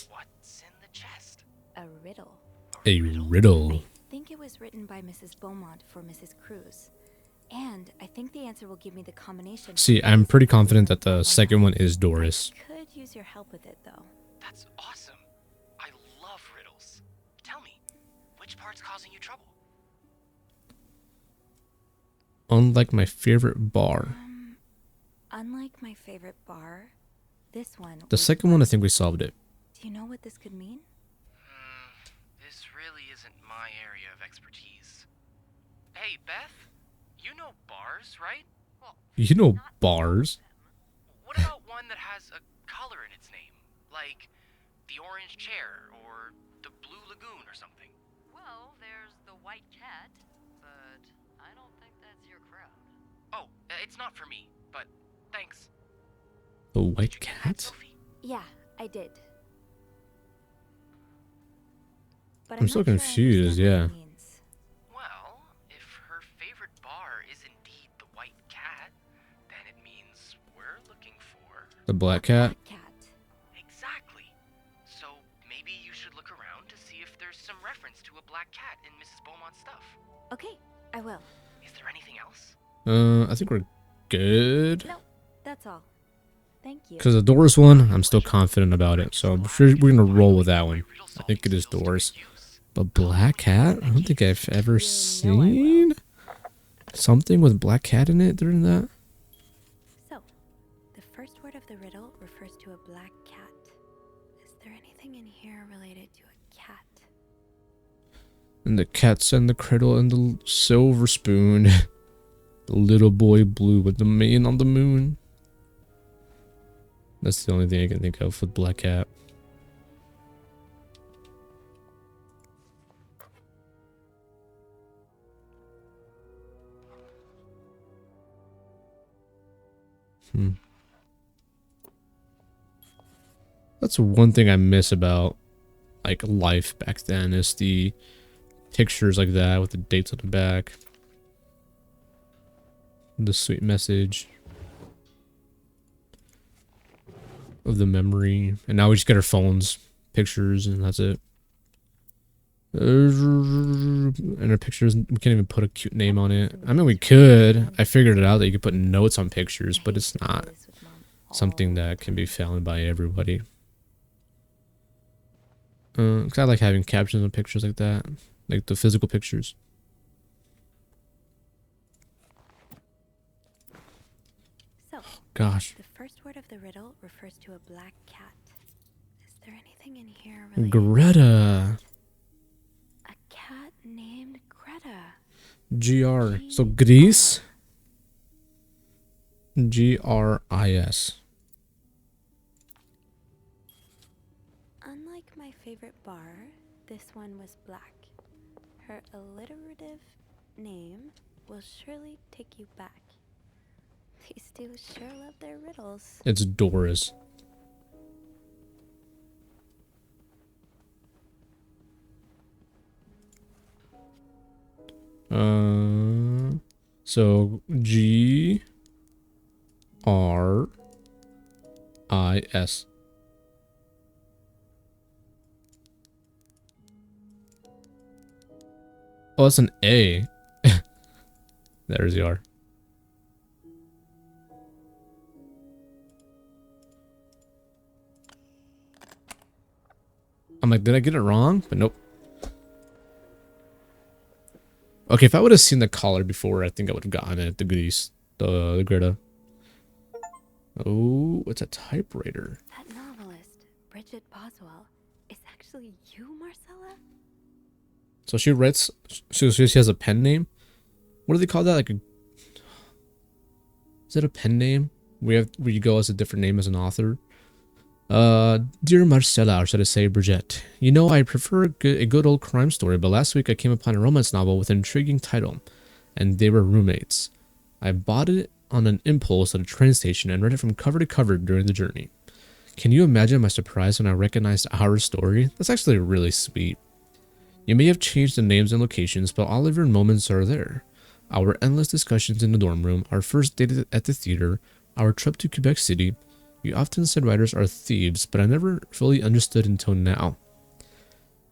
what's in the chest? A riddle. A riddle. I think it was written by Mrs. Beaumont for Mrs. Cruz. And I think the answer will give me the combination. See, I'm pretty confident that the second one is Doris. I could use your help with it, though. That's awesome. I love riddles. Tell me, which part's causing you trouble? Unlike my favorite bar. Unlike my favorite bar, this one. The second one, I think we solved it. Do you know what this could mean? This really isn't my area of expertise. Hey, Beth, you know bars, right? Well, You know bars. what about one that has a color in its name? Like the orange chair or the blue lagoon or something? Well, there's the White Cat, but I don't think that's your crowd. Oh, it's not for me, but thanks. The white Did you get that, cat? Sophie? Yeah, I did. But I'm so not sure I confused, understand what yeah. it means. Well, if her favorite bar is indeed the White Cat, then it means we're looking for The black cat? Black cat. Exactly. So maybe you should look around to see if there's some reference to a black cat in Mrs. Beaumont's stuff. Okay, I will. Is there anything else? I think we're good. No, that's all. Thank you. Because the Doors one, I'm still confident about it. So I'm sure we're going to roll with that one. I think it is Doors. But Black Cat? I don't think I've ever seen something with Black Cat in it during that. So, the first word of the riddle refers to a black cat. Is there anything in here related to a cat? And the cat's in the cradle and the silver spoon. The little boy blue with the man on the moon. That's the only thing I can think of with Black Cat. That's one thing I miss about like life back then is the pictures like that with the dates on the back. The sweet message of the memory. And now we just get our phones, pictures, and that's it. And our pictures, we can't even put a cute name on it. I mean, we could. I figured it out that you could put notes on pictures, but it's not something that can be found by everybody. 'Cause I like having captions on pictures like that, like the physical pictures. So, Gosh. the first word of the riddle refers to a black cat. Is there anything in here related? Greta. A cat named Greta. GR. So Gris. GRIS. Unlike my favorite bar, this one was black. Her alliterative name will surely take you back. These two sure love their riddles. It's Doris. So GRIS. Oh, that's an A. There's the R. I'm like, did I get it wrong? But nope. Okay, if I would have seen the collar before, I think I would have gotten it. The goodies. The Greta. Oh, it's a typewriter. That novelist, Bridget Boswell, is actually you, Marcella? So she writes, she has a pen name? What do they call that? Like a... Is it a pen name? Where you go as a different name as an author? Dear Marcella, or should I say Bridget, you know I prefer a good old crime story, but last week I came upon a romance novel with an intriguing title, and they were roommates. I bought it on an impulse at a train station and read it from cover to cover during the journey. Can you imagine my surprise when I recognized our story? That's actually really sweet. You may have changed the names and locations, but all of your moments are there. Our endless discussions in the dorm room, our first date at the theater, our trip to Quebec City. You often said writers are thieves, but I never fully understood until now.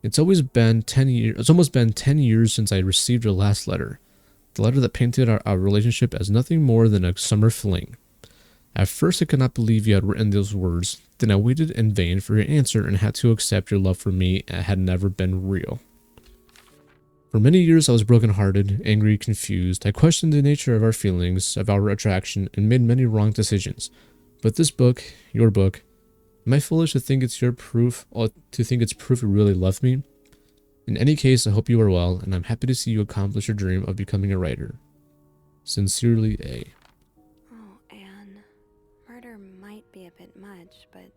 It's almost been 10 years since I received your last letter. The letter that painted our relationship as nothing more than a summer fling. At first I could not believe you had written those words. Then I waited in vain for your answer and had to accept your love for me had never been real. For many years I was brokenhearted, angry, confused. I questioned the nature of our feelings, of our attraction, and made many wrong decisions. But this book, your book, am I foolish to think it's your proof, or to think it's proof you really love me? In any case, I hope you are well, and I'm happy to see you accomplish your dream of becoming a writer. Sincerely, A. Oh, Anne. Murder might be a bit much, but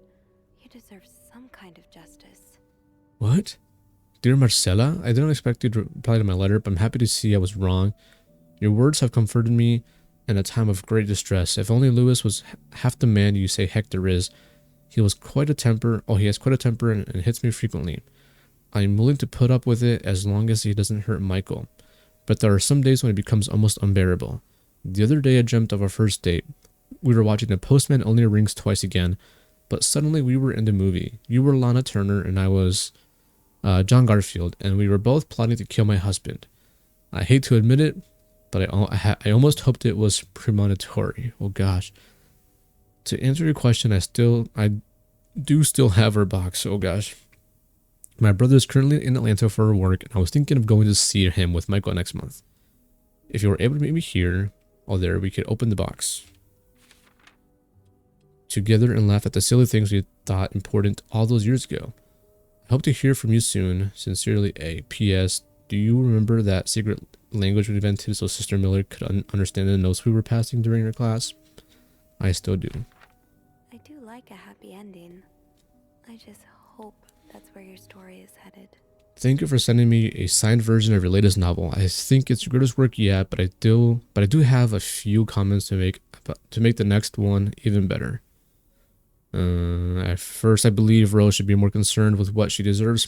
you deserve some kind of justice. What? Dear Marcella, I didn't expect you to reply to my letter, but I'm happy to see I was wrong. Your words have comforted me in a time of great distress. If only Lewis was half the man you say Hector is. He has quite a temper and hits me frequently. I am willing to put up with it as long as he doesn't hurt Michael. But there are some days when it becomes almost unbearable. The other day I dreamt of our first date. we were watching The Postman Only Rings Twice again, but suddenly we were in the movie. You were Lana Turner and I was John Garfield, and we were both plotting to kill my husband. I hate to admit it, but I almost hoped it was premonitory. Oh gosh. To answer your question, I do still have her box. Oh gosh. My brother is currently in Atlanta for work, and I was thinking of going to see him with Michael next month. If you were able to meet me here or there, we could open the box together and laugh at the silly things we thought important all those years ago. I hope to hear from you soon. Sincerely, A. P.S. Do you remember that secret language we invented so Sister Miller could understand the notes we were passing during her class? I still do. I do like a happy ending. I just hope that's where your story is headed. Thank you for sending me a signed version of your latest novel. I think it's your greatest work yet, but I do have a few comments to make the next one even better. At first, I believe Rose should be more concerned with what she deserves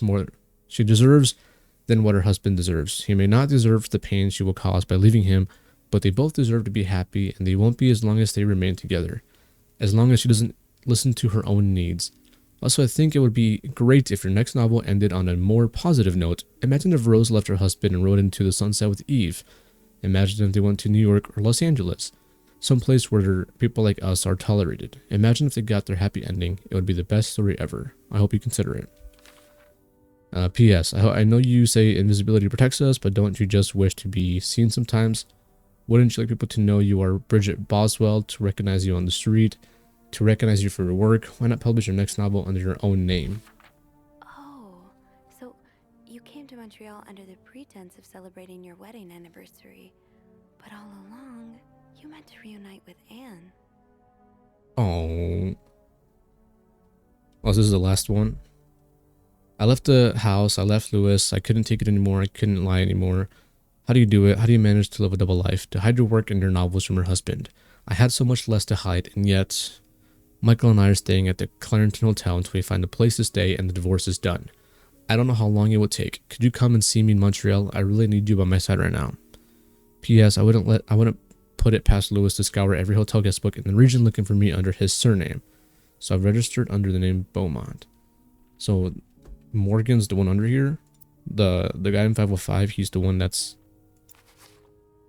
than what her husband deserves. He may not deserve the pain she will cause by leaving him, but they both deserve to be happy, and they won't be as long as they remain together. As long as she doesn't listen to her own needs. Also, I think it would be great if your next novel ended on a more positive note. Imagine if Rose left her husband and rode into the sunset with Eve. Imagine if they went to New York or Los Angeles, someplace where people like us are tolerated. Imagine if they got their happy ending. It would be the best story ever. I hope you consider it. P.S. I know you say invisibility protects us, but don't you just wish to be seen sometimes? Wouldn't you like people to know you are Bridget Boswell, to recognize you on the street, to recognize you for your work? Why not publish your next novel under your own name? Oh, so you came to Montreal under the pretense of celebrating your wedding anniversary, but all along, you meant to reunite with Anne. Oh. Oh, this is the last one. I left the house, I left Lewis, I couldn't take it anymore, I couldn't lie anymore. How do you do it? How do you manage to live a double life? To hide your work and your novels from your husband? I had so much less to hide, and yet Michael and I are staying at the Clarenton Hotel until we find a place to stay and the divorce is done. I don't know how long it will take. Could you come and see me in Montreal? I really need you by my side right now. P.S. I wouldn't put it past Lewis to scour every hotel guest book in the region looking for me under his surname. So I've registered under the name Beaumont. So Morgan's the one under here. The guy in 505, he's the one that's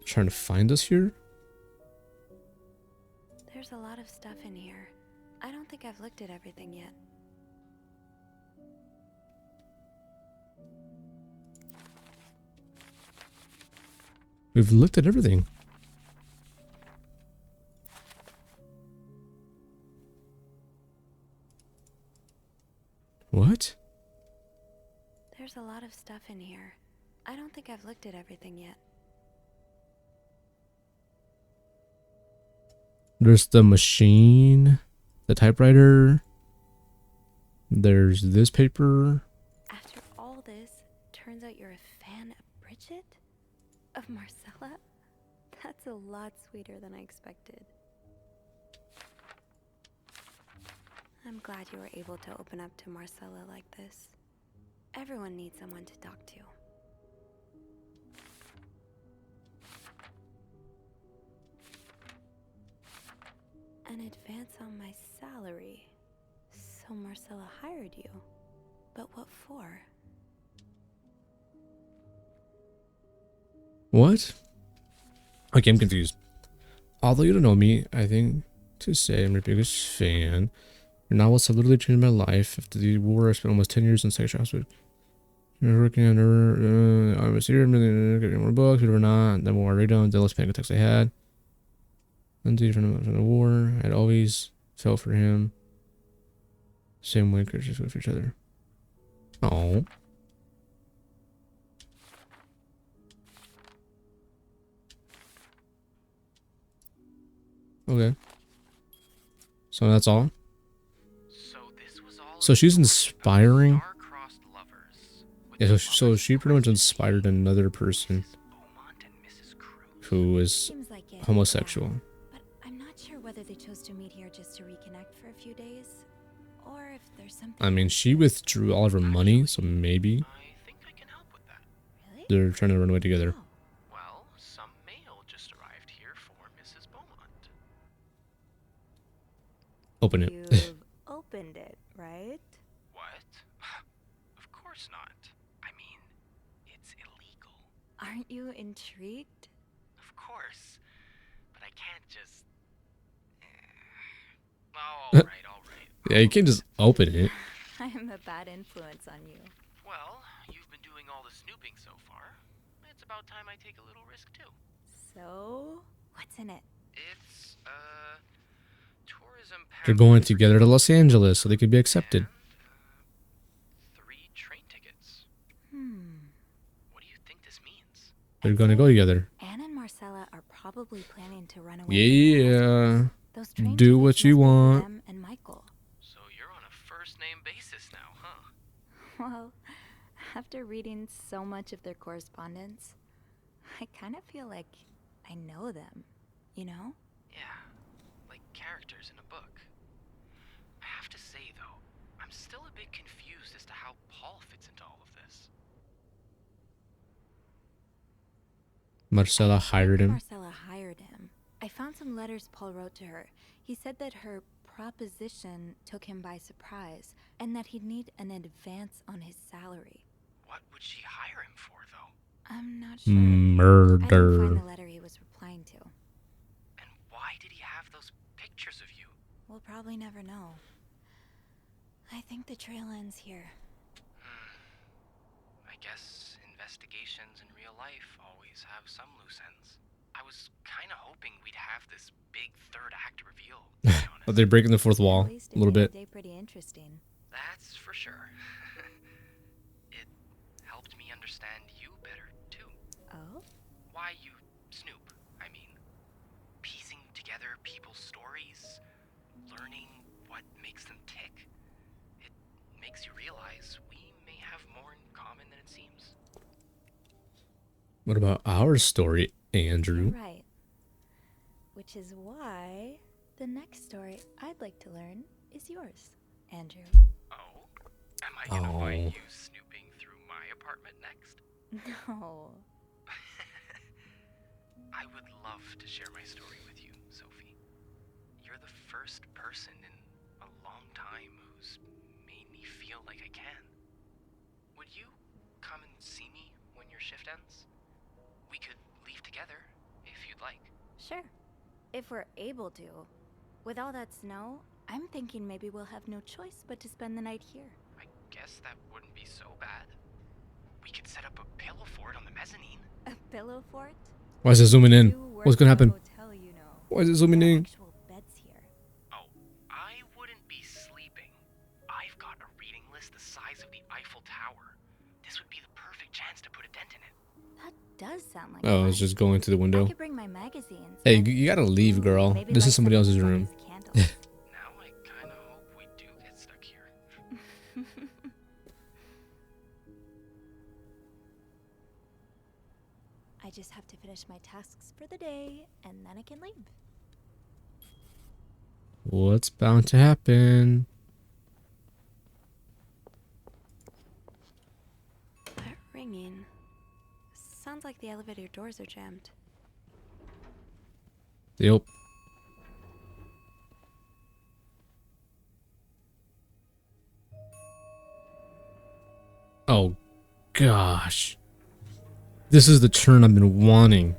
trying to find us here. There's a lot of stuff in here. I don't think I've looked at everything yet. We've looked at everything. What? There's a lot of stuff in here. I don't think I've looked at everything yet. There's the machine, the typewriter. There's this paper. After all this, turns out you're a fan of Bridget? Of Marcella? That's a lot sweeter than I expected. I'm glad you were able to open up to Marcella like this. Everyone needs someone to talk to. An advance on my salary. So Marcella hired you. But what for? What? Okay, I'm confused. Although you don't know me, I think to say I'm your biggest fan. Your novels have literally changed my life. After the war, I spent almost 10 years in sexual hospital. You're working under, I'm a serial getting more books, or not. The more I read on, the less panic attacks I had. Until from the war, I'd always felt for him. Same way Christians would for each other. Oh. Okay. So that's all? So she's inspiring? Yeah, so she pretty much inspired another person who is homosexual. But I'm not sure whether they chose to meet here just to reconnect for a few days, or if there's something. I mean, she withdrew all of her money, so maybe they're trying to run away together. Well, some mail just arrived here for Mrs. Beaumont. open it. You've opened it, right? What? Of course not. I mean, it's illegal. Aren't you intrigued? Of course. But I can't just... Oh, all right. Yeah, you can't just open it. I'm a bad influence on you. Well, you've been doing all the snooping so far. It's about time I take a little risk, too. So, what's in it? It's, tourism They're going pamphlet together to Los Angeles so they could be accepted. and, 3 train tickets. What do you think this means? They're going to go together. Anne and Marcella are probably planning to run away. Yeah. Those train Do tickets what you must be for want. them and Michael. So you're on a first-name basis now, huh? Well, after reading so much of their correspondence, I kind of feel like I know them, you know? Yeah, like characters in a book. I have to say, though, I'm still a bit confused as to how Paul fits into all of this. Marcella hired him. Marcella hired him. I found some letters Paul wrote to her. He said that her proposition took him by surprise and that he'd need an advance on his salary. What would she hire him for, though? I'm not sure. I didn't find Murder. the letter he was replying to. And why did he have those pictures of you? We'll probably never know. I think the trail ends here. I guess investigations in real life always have some loose ends. I was kind of hoping we'd have this big third act reveal, to be honest. But they're breaking the fourth wall At least a little it made bit. the day pretty interesting. That's for sure. It helped me understand you better, too. Oh? Why you snoop, I mean. Piecing together people's stories, learning what makes them tick. It makes you realize we may have more in common than it seems. What about our story, Andrew? You're right. Which is why the next story I'd like to learn is yours, Andrew. Oh? Am I gonna Oh. find you snooping through my apartment next? No. I would love to share my story with you, Sophie. You're the first person in a long time who's made me feel like I can. Would you come and see me when your shift ends? We could leave together, if you'd like. Sure. If we're able to. With all that snow, I'm thinking maybe we'll have no choice but to spend the night here. I guess that wouldn't be so bad. We could set up a pillow fort on the mezzanine. A pillow fort? Why is it zooming in? You work What's gonna at a happen? hotel, you know. Why is it zooming There are in? actual beds here. Oh, I wouldn't be sleeping. I've got a reading list the size of the Eiffel Tower. This would be the perfect chance to put a dent in it. That does sound like Oh, fun. it's just going to the I window. could bring my magazines. Hey, and- you gotta leave, girl. maybe This light is somebody some else's fun room. as candles. Now I kinda hope we do get stuck here. I just have to finish my tasks for the day, and then I can leave. What's bound to happen? That ringing. Sounds like the elevator doors are jammed. Yep. Oh, gosh. This is the turn I've been wanting.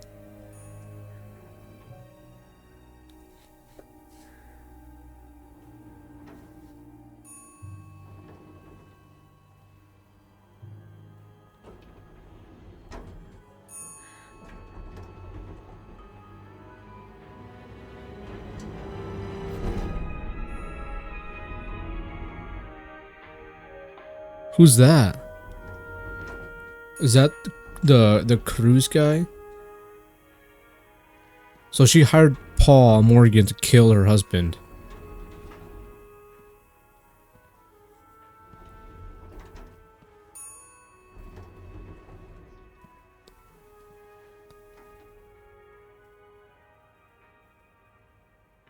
Who's that? Is that the cruise guy? So she hired Paul Morgan to kill her husband.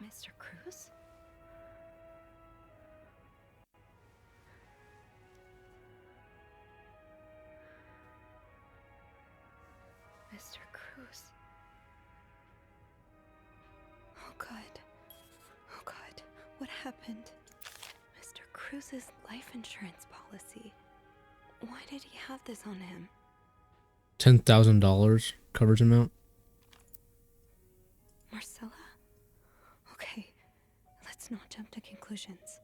Mr. Cruz? Mr. Cruz. Oh God. Oh God. What happened? Mr. Cruz's life insurance policy. Why did he have this on him? $10,000 coverage amount. Marcella? Okay, let's not jump to conclusions.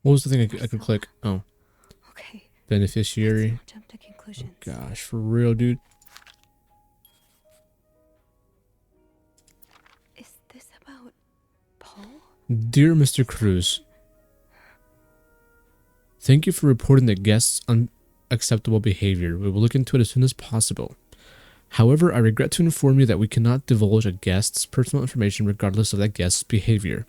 What was the thing I could click? Oh, Okay, beneficiary. let's not jump to conclusions. Gosh, for real, dude. Is this about Paul? Dear Mr. Cruz, thank you for reporting the guest's unacceptable behavior. We will look into it as soon as possible. However, I regret to inform you that we cannot divulge a guest's personal information regardless of that guest's behavior.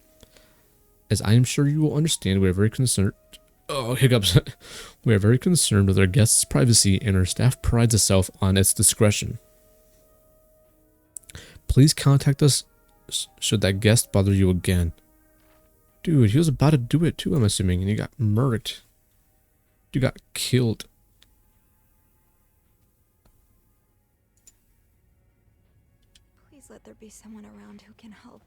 As I am sure you will understand, we are very concerned. Oh, hiccups. We are very concerned with our guest's privacy, and our staff prides itself on its discretion. Please contact us should that guest bother you again. Dude, he was about to do it too, I'm assuming, and he got murked. You got killed. Please let there be someone around who can help.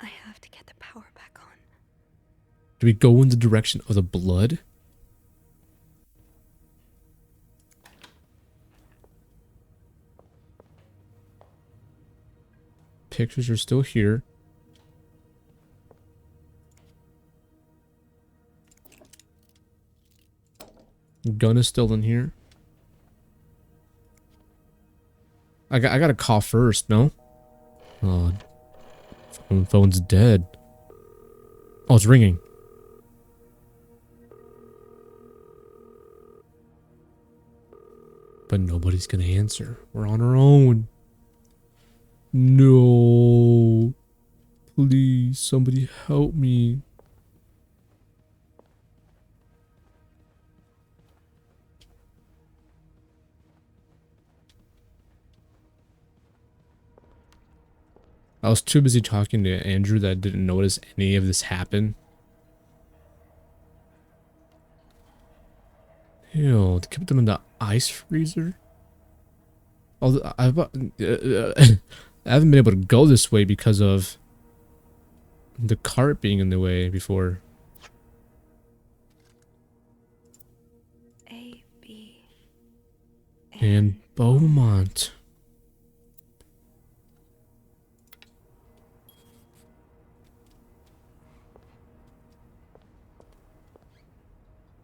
I have to get the power back on. Do we go in the direction of the blood? Pictures are still here. Gun is still in here. I gotta call first, no? Oh, phone's dead. Oh, it's ringing. But nobody's gonna answer. We're on our own. No. Please, somebody help me. I was too busy talking to Andrew that I didn't notice any of this happen. Ew, they kept them in the ice freezer? Oh, I haven't been able to go this way because of the cart being in the way before. A, B, And Beaumont.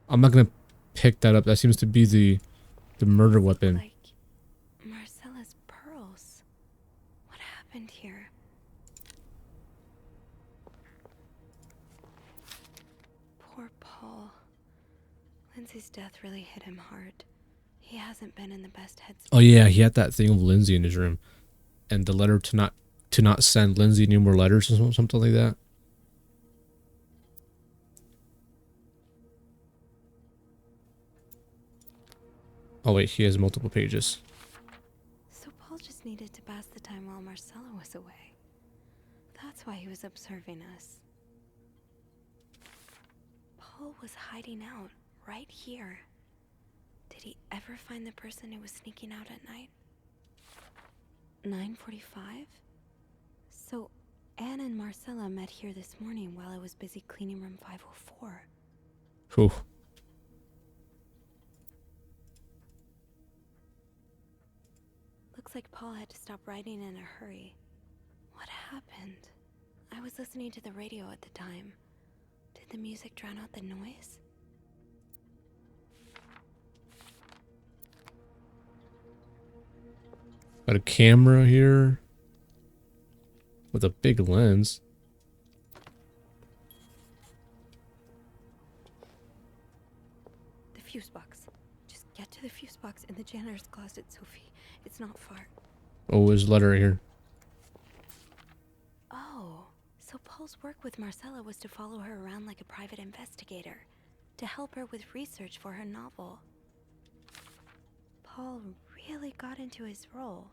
I'm not gonna pick that up. That seems to be the murder weapon. like Marcella's pearls. What happened here? Poor Paul. Lindsay's death really hit him hard. He hasn't been in the best headspace. Oh yeah, he had that thing of Lindsay in his room, and the letter to not send Lindsay any more letters or something like that. Oh wait, he has multiple pages. So Paul just needed to pass the time while Marcella was away. That's why he was observing us. Paul was hiding out right here. Did he ever find the person who was sneaking out at night? 9:45? So Anne and Marcella met here this morning while I was busy cleaning room 504. Whew. Looks like Paul had to stop writing in a hurry. What happened? I was listening to the radio at the time. Did the music drown out the noise? Got a camera here with a big lens. The fuse box. Just get to the fuse box in the janitor's closet, Sophie. It's not far. Oh, there's a letter right here. Oh, so Paul's work with Marcella was to follow her around like a private investigator, to help her with research for her novel. Paul really got into his role.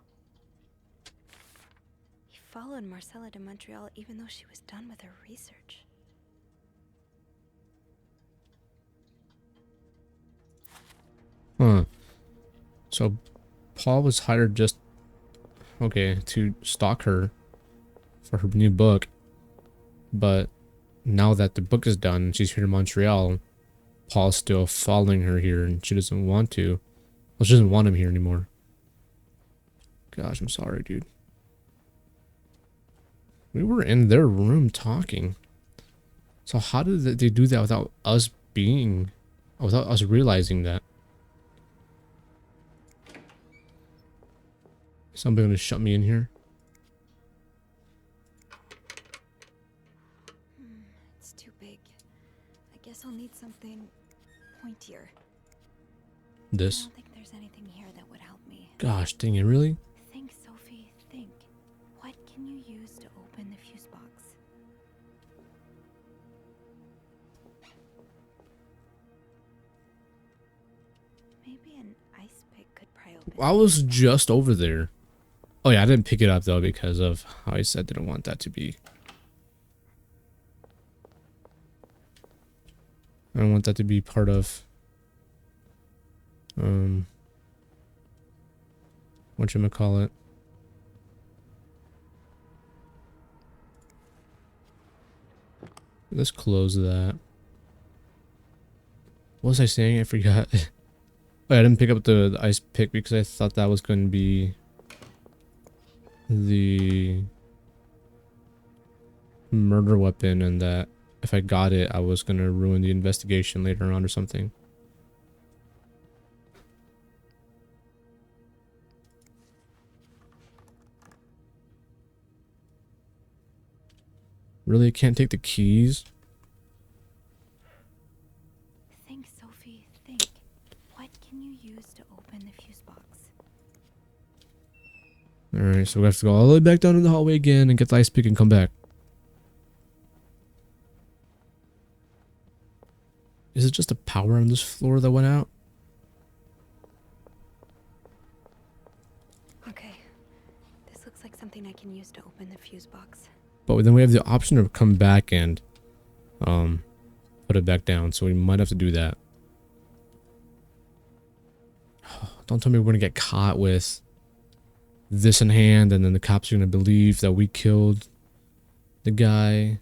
He followed Marcella to Montreal even though she was done with her research. Huh. So Paul was hired just, okay, to stalk her for her new book. But now that the book is done, she's here in Montreal, Paul's still following her here and she doesn't want to. Well, she doesn't want him here anymore. Gosh, I'm sorry, dude. We were in their room talking. So how did they do that without us realizing that? Somebody gonna shut me in here? It's too big. I guess I'll need something pointier. I This? don't think there's anything here that would help me. Gosh, dang it, really? Think, Sophie, think. What can you use to open the fuse box? Maybe an ice pick could pry open. I was just over there. Oh yeah, I didn't pick it up though because of how I said didn't want that to be. I don't want that to be part of whatchamacallit. Let's close that. What was I saying? I forgot. Oh, I didn't pick up the ice pick because I thought that was going to be the murder weapon, and that if I got it, I was going to ruin the investigation later on or something. Really? Can't take the keys? Think, Sophie, think. What can you use to open the fuse box? Alright, so we have to go all the way back down in the hallway again and get the ice pick and come back. Is it just the power on this floor that went out? Okay. This looks like something I can use to open the fuse box. But then we have the option to come back and put it back down, so we might have to do that. Don't tell me we're gonna get caught with this in hand and then the cops are gonna believe that we killed the guy.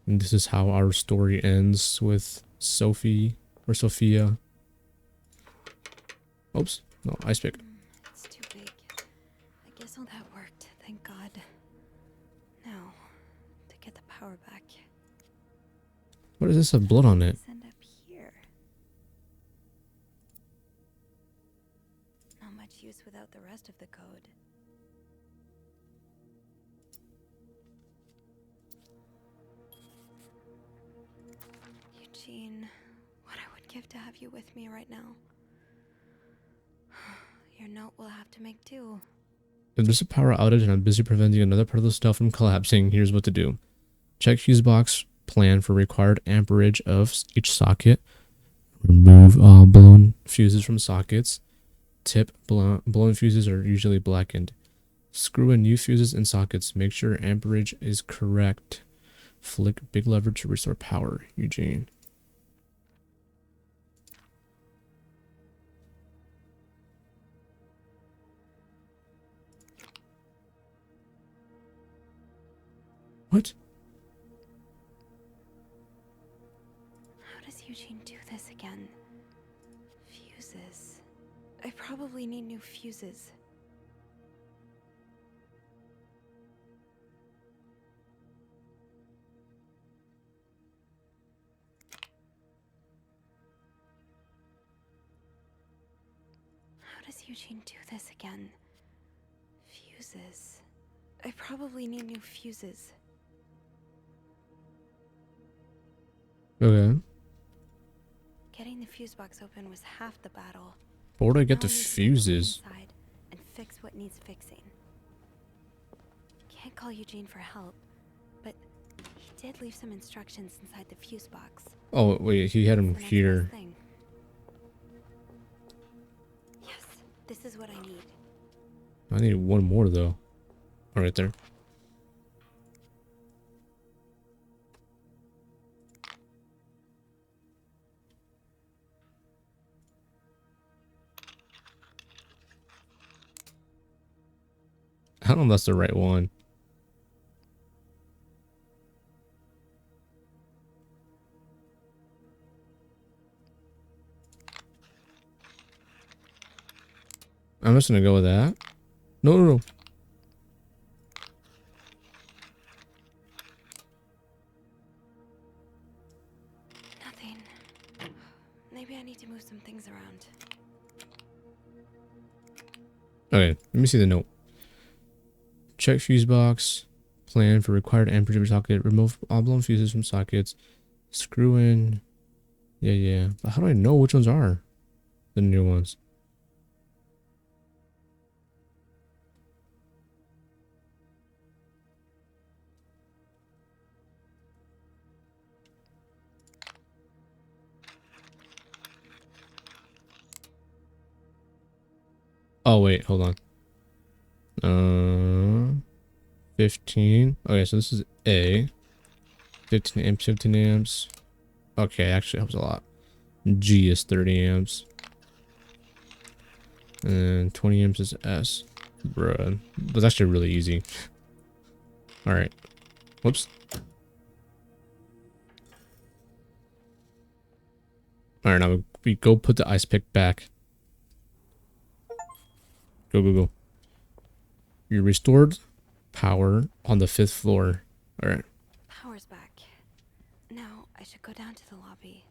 And this is how our story ends with Sophie or Sophia. Oops, no, ice pick. It's too big. I guess all that worked, thank God. Now, to get the power back. What is this? Have blood on it? Let's end up here. Not much use without the rest of the code. Eugene, what I would give to have you with me right now. Your note will have to make do. If there's a power outage and I'm busy preventing another part of the stuff from collapsing, here's what to do. Check fuse box plan for required amperage of each socket. Remove all blown fuses from sockets. Tip blown fuses are usually blackened. Screw in new fuses in sockets. Make sure amperage is correct. Flick big lever to restore power. Eugene. What? How does Eugene do this again? Fuses. I probably need new fuses. How does Eugene do this again? Fuses. I probably need new fuses. Okay. Getting the fuse box open was half the battle. But where do I get Now the I need to fuses? get inside and fix what needs fixing. Can't call Eugene for help, but he did leave some instructions inside the fuse box. Oh, wait, he had them The next here. best thing. Yes, this is what I need. I need one more, though. Oh, right there. know if that's the right one. I'm just gonna go with that. No, no, no. Nothing. Maybe I need to move some things around. Okay, let me see the note. Check fuse box. Plan for required amperage of socket. Remove oblong fuses from sockets. Screw in. Yeah. But how do I know which ones are the new ones? Oh wait, hold on. 15. Okay, so this is A. 15 amps, 15 amps. Okay, actually helps a lot. G is 30 amps. And 20 amps is S. Bruh. That's actually really easy. Alright. Whoops. Alright, now we go put the ice pick back. Go. You restored power on the 5th floor. Alright. Power's back. Now I should go down to the lobby.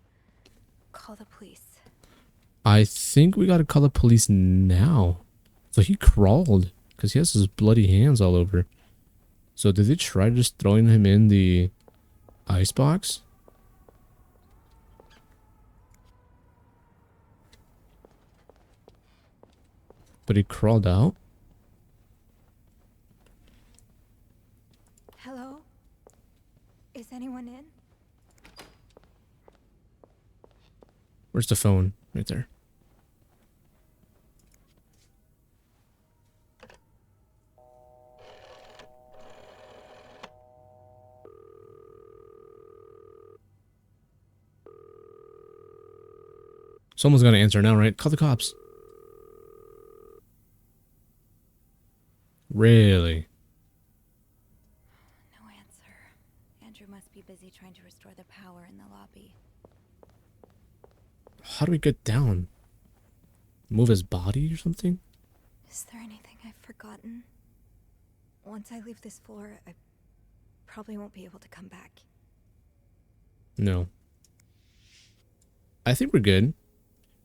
Call the police. I think we gotta call the police now. So he crawled because he has his bloody hands all over. So did they try just throwing him in the ice box? But he crawled out? Hello? Is anyone in? Where's the phone? Right there. Someone's gonna answer now, right? Call the cops. Really? No answer. Andrew must be busy trying to restore the power in the lobby. How do we get down? Move his body or something? Is there anything I've forgotten? Once I leave this floor, I probably won't be able to come back. No. I think we're good.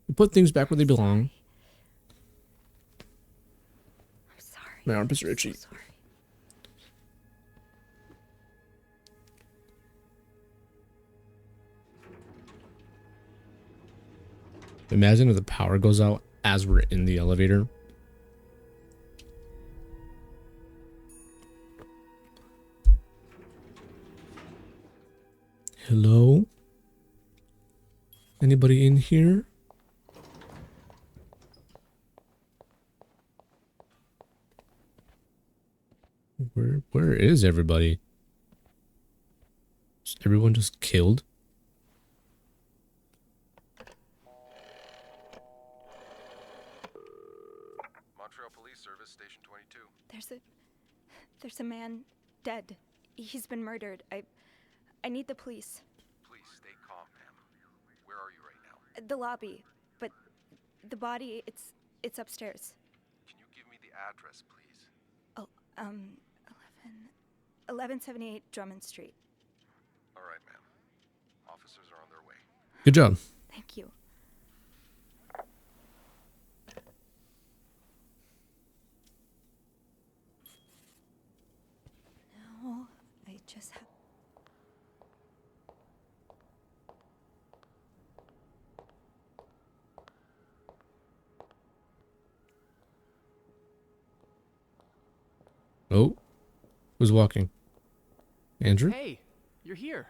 We put things back where they belong. I'm sorry. My armpits are itchy. I'm so sorry. Imagine if the power goes out as we're in the elevator. Hello? Anybody in here? Where is everybody? Is everyone just killed? Montreal Police Service, Station 22. There's a man dead. He's been murdered. I need the police. Please stay calm, ma'am. Where are you right now? The lobby, but the body, it's upstairs. Can you give me the address, please? Oh, 1178 Drummond Street. All right, ma'am. Officers are on their way. Good job. Thank you. Now, I just have... Oh, who's walking? Andrew? Hey, you're here.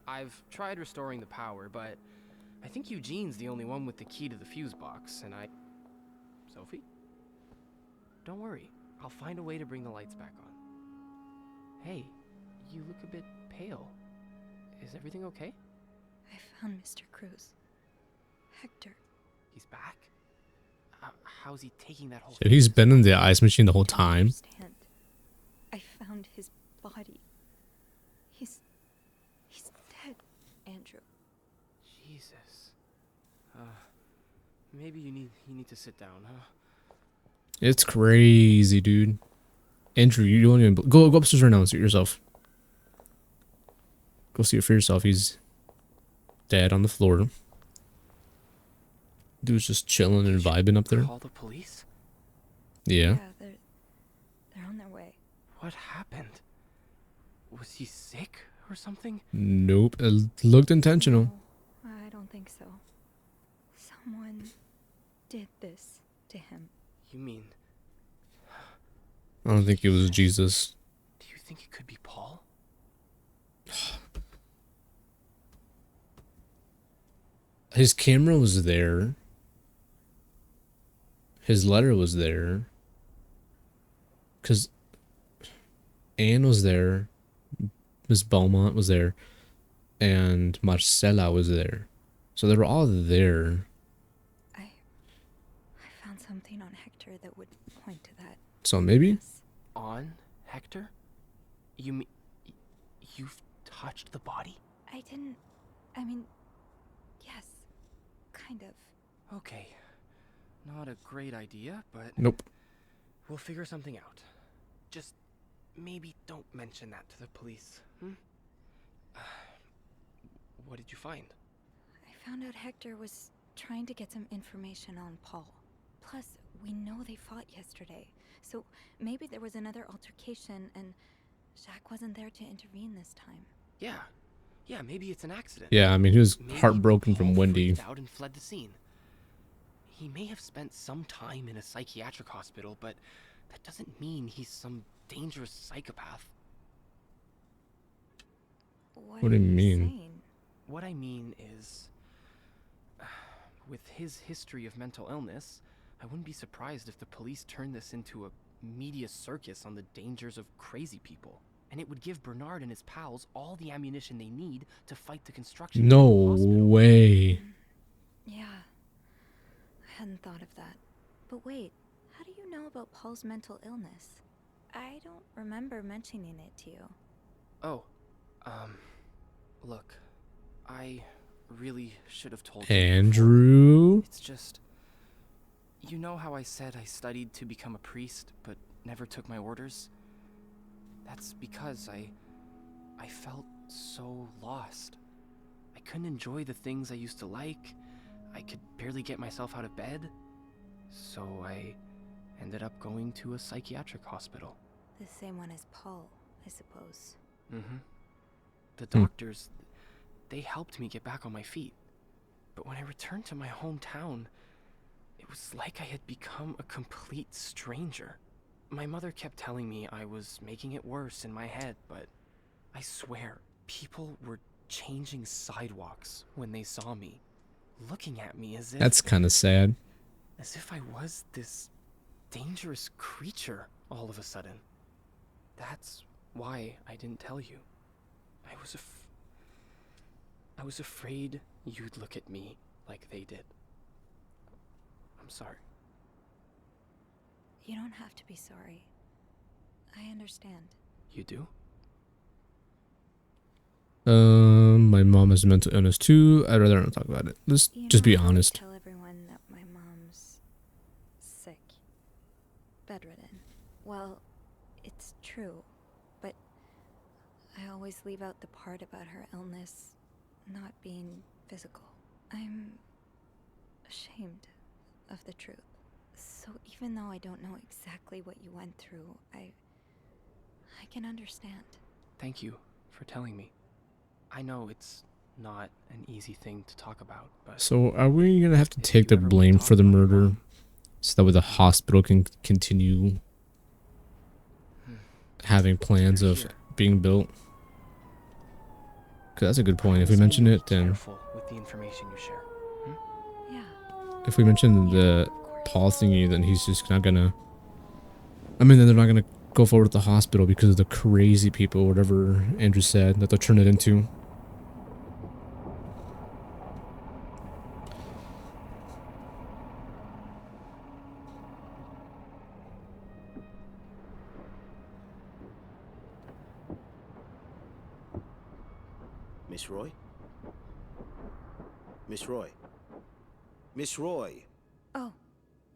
I've tried restoring the power, but I think Eugene's the only one with the key to the fuse box, and Sophie? Don't worry, I'll find a way to bring the lights back on. Hey, you look a bit pale. Is everything okay? I found Mr. Cruz. Hector. He's back? How's he taking that whole So he's been in the ice machine the whole time. Understand. Maybe you need to sit down, huh? It's crazy, dude. Andrew, you don't even go upstairs right now and see it yourself. Go see it for yourself. He's dead on the floor. Dude's just chilling and vibing up there. Call the police? Yeah. They're on their way. What happened? Was he sick or something? Nope. It looked intentional. No, I don't think so. Someone did this to him. You mean, I don't think it was Jesus. do you think it could be Paul? His camera was there. His letter was there. Because Anne was there. Miss Beaumont was there. And Marcella was there. So they were all there. I found something on Hector that would point to that. So maybe? Yes. On Hector? You mean you've touched the body? I mean, yes, kind of. Okay. Not a great idea, but Nope. we'll figure something out. Just maybe don't mention that to the police. What did you find? I found out Hector was trying to get some information on Paul. Plus, we know they fought yesterday. So maybe there was another altercation and Jacques wasn't there to intervene this time. Yeah, maybe it's an accident. Yeah, I mean, he was Maybe heartbroken Paul from Wendy. freaked out and fled the scene. He may have spent some time in a psychiatric hospital, but that doesn't mean he's some dangerous psychopath. What do you are mean? saying? What I mean is, with his history of mental illness, I wouldn't be surprised if the police turned this into a media circus on the dangers of crazy people. And it would give Bernard and his pals all the ammunition they need to fight the construction. No of the hospital. way. Yeah, I hadn't thought of that. But wait, how do you know about Paul's mental illness? I don't remember mentioning it to you. Oh, look, I really should have told you. Andrew? It's just, you know how I said I studied to become a priest, but never took my orders? That's because I felt so lost. I couldn't enjoy the things I used to like. I could barely get myself out of bed. So I ended up going to a psychiatric hospital. The same one as Paul, I suppose. Mm-hmm. The doctors, they helped me get back on my feet. But when I returned to my hometown, it was like I had become a complete stranger. My mother kept telling me I was making it worse in my head, but I swear, people were changing sidewalks when they saw me, looking at me as if... That's kind of sad. As if I was this dangerous creature all of a sudden. That's why I didn't tell you. I was afraid you'd look at me like they did. I'm sorry. You don't have to be sorry. I understand. You do? My mom has a mental illness too. I'd rather not talk about it. Let's You just know, be I honest. tell everyone that my mom's sick, bedridden. Well, it's true, but I always leave out the part about her illness not being physical. I'm ashamed of the truth. So even though I don't know exactly what you went through, I can understand. Thank you for telling me. I know it's not an easy thing to talk about, but... So are we gonna have to if take the you ever wanna blame talk for the about your murder mom, so that way the hospital can continue having plans you're of here. being built? Cause that's a good point. If we Promise mention you'll it, be then careful with the information you share. Yeah. if we mention the Paul thingy, then he's just not gonna. I mean, then they're not gonna go forward with the hospital because of the crazy people, whatever Andrew said, that they'll turn it into. Miss Roy? Miss Roy? Miss Roy?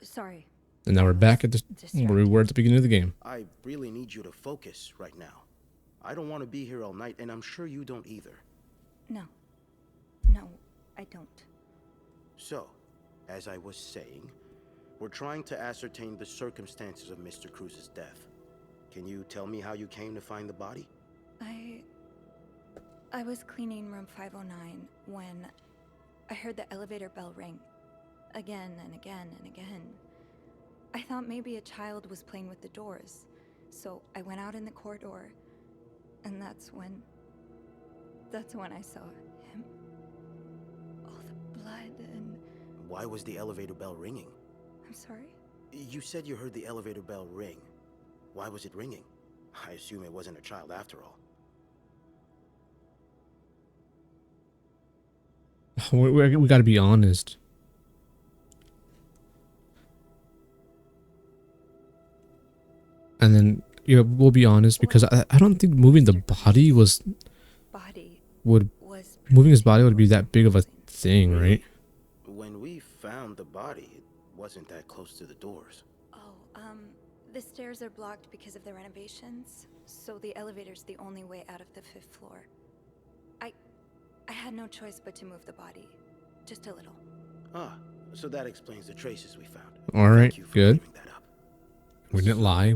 Sorry. And now we're back at where we were at the beginning of the game. I really need you to focus right now. I don't want to be here all night, and I'm sure you don't either. No, I don't. So, as I was saying, we're trying to ascertain the circumstances of Mr. Cruz's death. Can you tell me how you came to find the body? I was cleaning room 509 when I heard the elevator bell ring. Again and again and again. I thought maybe a child was playing with the doors, so I went out in the corridor, and that's when I saw him. All the blood and... Why was the elevator bell ringing? I'm sorry? You said you heard the elevator bell ring. Why was it ringing? I assume it wasn't a child after all. We gotta be honest. And then, we'll be honest, because I don't think moving the body moving his body would be that big of a thing, right? When we found the body, it wasn't that close to the doors. The stairs are blocked because of the renovations, so the elevator's the only way out of the 5th floor. I had no choice but to move the body. Just a little. Ah, so that explains the traces we found. Alright, good. That up. We didn't lie.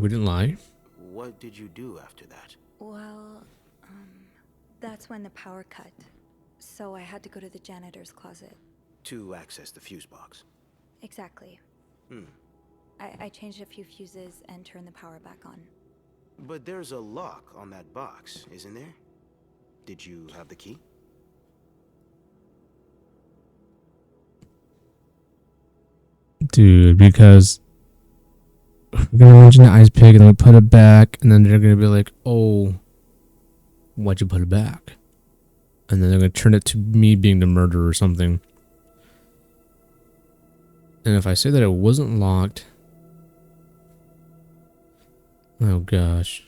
What did you do after that? Well, that's when the power cut. So I had to go to the janitor's closet. To access the fuse box. Exactly. I changed a few fuses and turned the power back on. But there's a lock on that box, isn't there? Did you have the key? Dude, because we're gonna mention the ice pick and then we put it back, and then they're gonna be like, oh, why'd you put it back? And then they're gonna turn it to me being the murderer or something. And if I say that it wasn't locked, oh gosh.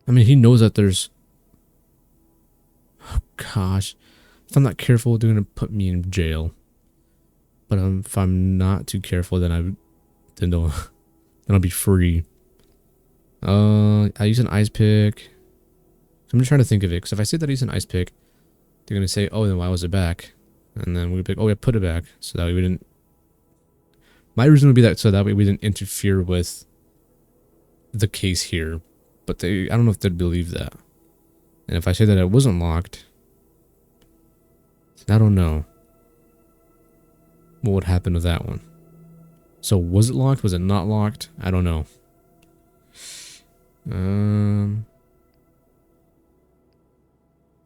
I mean, he knows that there's, oh gosh. If I'm not careful, they're gonna put me in jail. But if I'm not too careful, then I'll be free. I use an ice pick. I'm just trying to think of it, because if I say that I use an ice pick, they're gonna say, "Oh, then why was it back?" And then we'd be like, "Oh, yeah, put it back," so that we didn't. My reason would be that so that way we didn't interfere with the case here, but I don't know if they'd believe that. And if I say that it wasn't locked, I don't know what would happen with that one. So was it locked? Was it not locked? I don't know.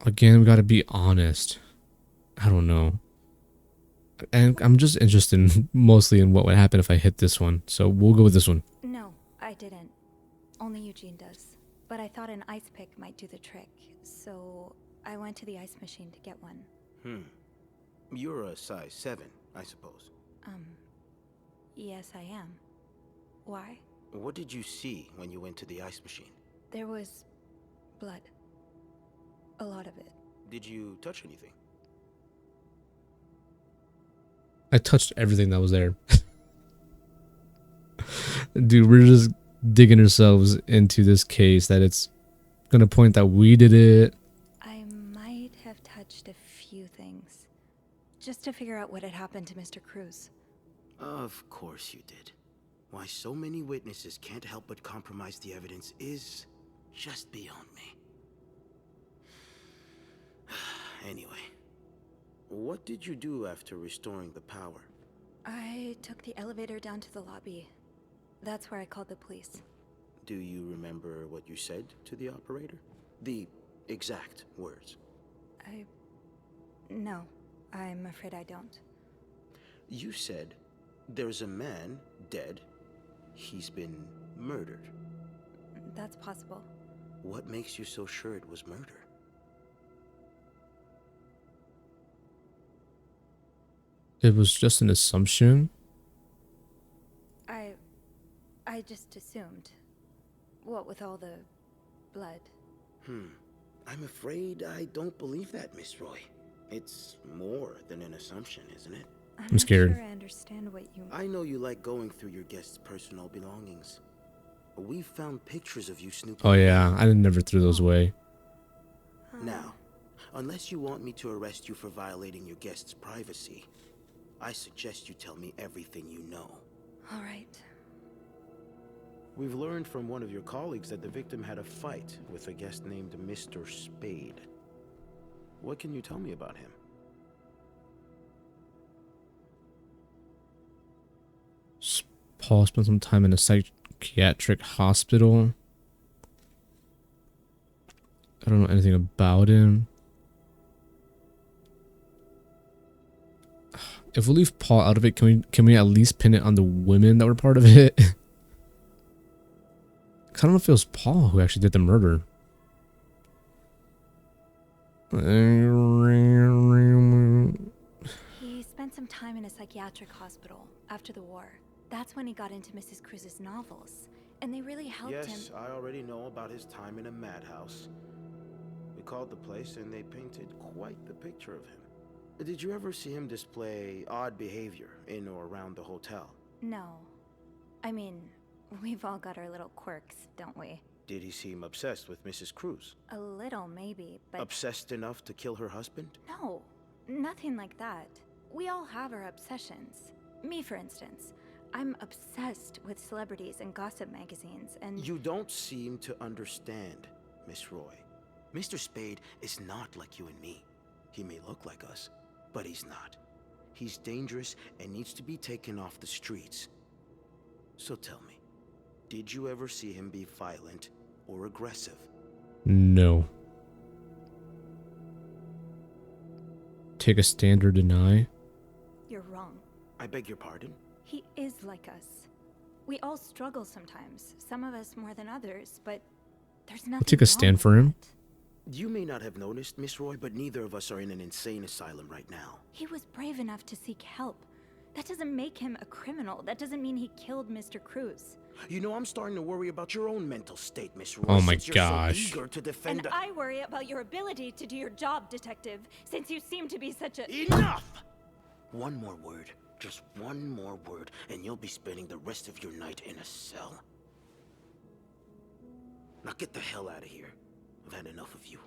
Again, we gotta be honest. I don't know. And I'm just interested mostly in what would happen if I hit this one. So we'll go with this one. No, I didn't. Only Eugene does. But I thought an ice pick might do the trick. So I went to the ice machine to get one. You're a size 7, I suppose. Yes, I am. Why? What did you see when you went to the ice machine? There was blood. A lot of it. Did you touch anything? I touched everything that was there. Dude, we're just digging ourselves into this case that it's gonna point that we did it. I might have touched a few things. Just to figure out what had happened to Mr. Cruz. Of course you did. Why so many witnesses can't help but compromise the evidence is just beyond me. Anyway, what did you do after restoring the power? I took the elevator down to the lobby. That's where I called the police. Do you remember what you said to the operator? The exact words? No, I'm afraid I don't. You said, "There's a man dead. He's been murdered." That's possible. What makes you so sure it was murder? It was just an assumption. I just assumed. What with all the blood? I'm afraid I don't believe that, Miss Roy. It's more than an assumption, isn't it? I'm scared. Not sure I understand what you. I know you like going through your guests' personal belongings. But we found pictures of you snooping. Oh yeah, I never threw those away. Now, unless you want me to arrest you for violating your guests' privacy, I suggest you tell me everything you know. All right. We've learned from one of your colleagues that the victim had a fight with a guest named Mr. Spade. What can you tell me about him? Paul spent some time in a psychiatric hospital. I don't know anything about him. If we leave Paul out of it, can we at least pin it on the women that were part of it? I don't know if it was Paul who actually did the murder. He spent some time in a psychiatric hospital after the war. That's when he got into Mrs. Cruz's novels, and they really helped him. Yes, I already know about his time in a madhouse. We called the place and they painted quite the picture of him. Did you ever see him display odd behavior in or around the hotel? No. I mean, we've all got our little quirks, don't we? Did he seem obsessed with Mrs. Cruz? A little, maybe, but... Obsessed enough to kill her husband? No, nothing like that. We all have our obsessions. Me, for instance. I'm obsessed with celebrities and gossip magazines, and... You don't seem to understand, Miss Roy. Mr. Spade is not like you and me. He may look like us, but he's not. He's dangerous and needs to be taken off the streets. So tell me, did you ever see him be violent or aggressive? No. Take a stand or deny? You're wrong. I beg your pardon? He is like us. We all struggle sometimes, some of us more than others, but there's nothing I'll take a stand wrong for with him. that. You may not have noticed, Miss Roy, but neither of us are in an insane asylum right now. He was brave enough to seek help. That doesn't make him a criminal. That doesn't mean he killed Mr. Cruz. You know, I'm starting to worry about your own mental state, Miss Roy. Oh my since you're gosh. So eager to defend And I worry about your ability to do your job, Detective, since you seem to be such a... Enough! One more word, just one more word, and you'll be spending the rest of your night in a cell. Now get the hell out of here. I've had enough of you.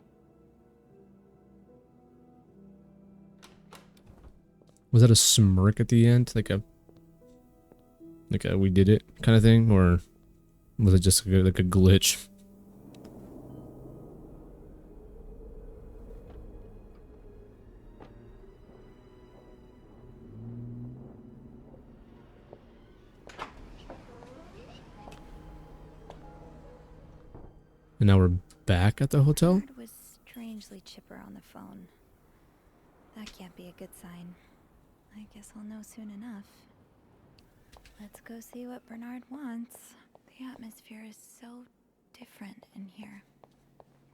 Was that a smirk at the end? Like a we did it kind of thing? Or was it just like a glitch? And now we're back at the hotel? Bernard was strangely chipper on the phone. That can't be a good sign. I guess I'll know soon enough. Let's go see what Bernard wants. The atmosphere is so different in here.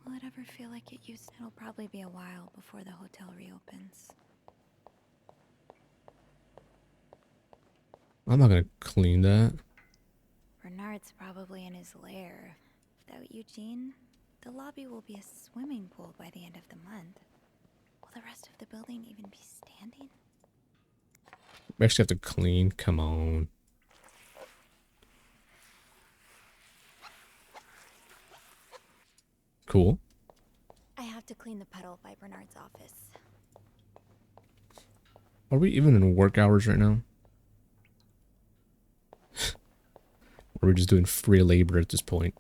Will it ever feel like it used to? It'll probably be a while before the hotel reopens. I'm not gonna clean that. Bernard's probably in his lair. Without Eugene, the lobby will be a swimming pool by the end of the month. Will the rest of the building even be standing? We actually have to clean. Come on. Cool. I have to clean the puddle by Bernard's office. Are we even in work hours right now? Or are we just doing free labor at this point?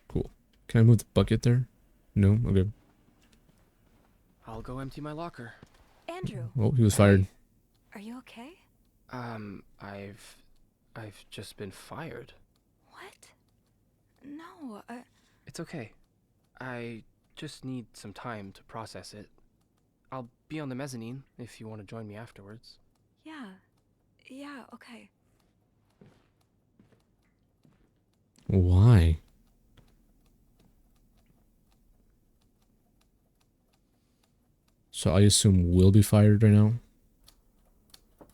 Cool. Can I move the bucket there? No? Okay. I'll go empty my locker. Andrew, Oh, he was fired. are you okay? I've just been fired. What? No, It's okay. I just need some time to process it. I'll be on the mezzanine if you want to join me afterwards. yeah, okay. Why? So I assume we'll be fired right now?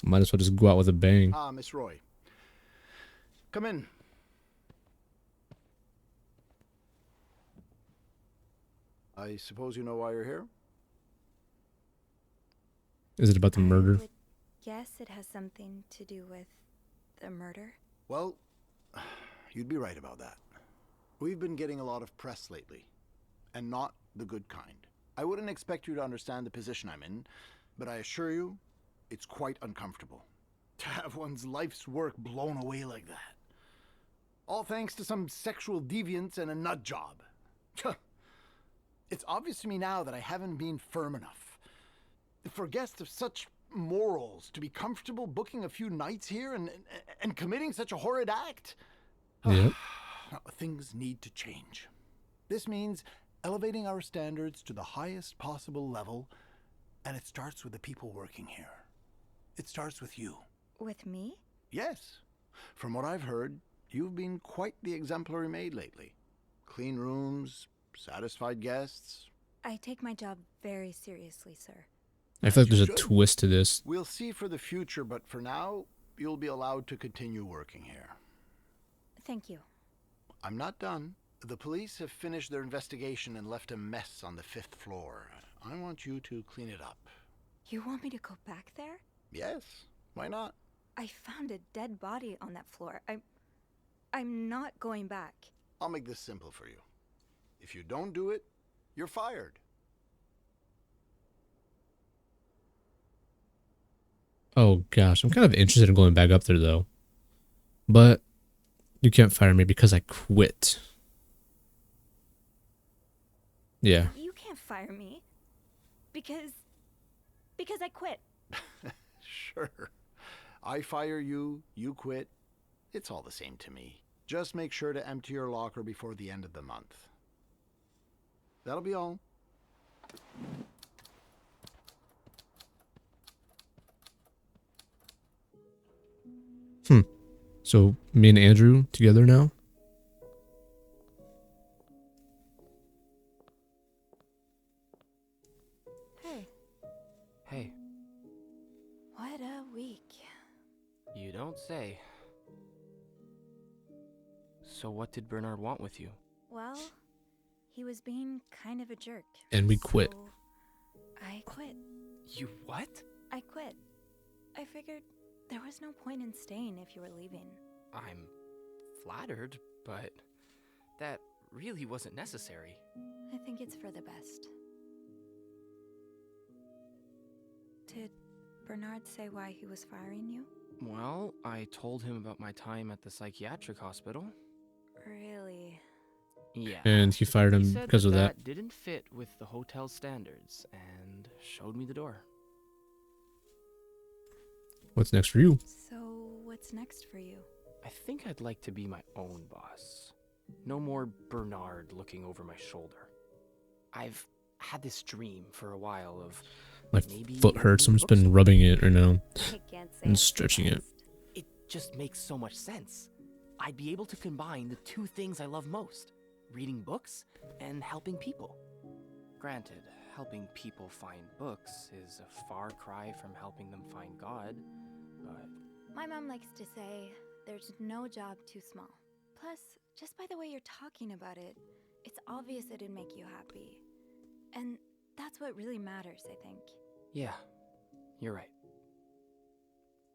Might as well just go out with a bang. Ah, Miss Roy. Come in. I suppose you know why you're here? Is it about the murder? I would guess it has something to do with the murder. Well, you'd be right about that. We've been getting a lot of press lately, and not the good kind. I wouldn't expect you to understand the position I'm in, but I assure you, it's quite uncomfortable. To have one's life's work blown away like that. All thanks to some sexual deviance and a nut job. It's obvious to me now that I haven't been firm enough. For guests of such morals to be comfortable booking a few nights here and committing such a horrid act. Yep. Things need to change. This means elevating our standards to the highest possible level, and it starts with the people working here. It starts with you. With me? Yes. From what I've heard, you've been quite the exemplary maid lately. Clean rooms, satisfied guests. I take my job very seriously, sir. I feel like there's a Good. twist to this. We'll see for the future, but for now, you'll be allowed to continue working here. Thank you. I'm not done. The police have finished their investigation and left a mess on the 5th floor. I want you to clean it up. You want me to go back there? Yes, why not? I found a dead body on that floor. I'm not going back. I'll make this simple for you. If you don't do it, you're fired. Oh gosh, I'm kind of interested in going back up there though. But you can't fire me because I quit. Yeah. You can't fire me. Because I quit. Sure. I fire you, you quit. It's all the same to me. Just make sure to empty your locker before the end of the month. That'll be all. So me and Andrew together now? Hey, Hey, what a week. you don't say. So what did Bernard want with you? Well, he was being kind of a jerk. And we quit. So I quit. You what? I quit. I figured there was no point in staying if you were leaving. I'm flattered, but that really wasn't necessary. I think it's for the best. Did Bernard say why he was firing you? Well, I told him about my time at the psychiatric hospital. Really? Yeah. And he fired He him said because of that. that didn't fit with the hotel standards and showed me the door. What's next for you? So, what's next for you? I think I'd like to be my own boss. No more Bernard looking over my shoulder. I've had this dream for a while of My maybe foot hurts. writing I'm a just been book rubbing it right now I can't say and I'm stretching it. surprised. It just makes so much sense. I'd be able to combine the two things I love most, reading books and helping people. Granted, helping people find books is a far cry from helping them find God, but My mom likes to say there's no job too small. Plus, just by the way you're talking about it, it's obvious it'd make you happy. And that's what really matters, I think. yeah, you're right.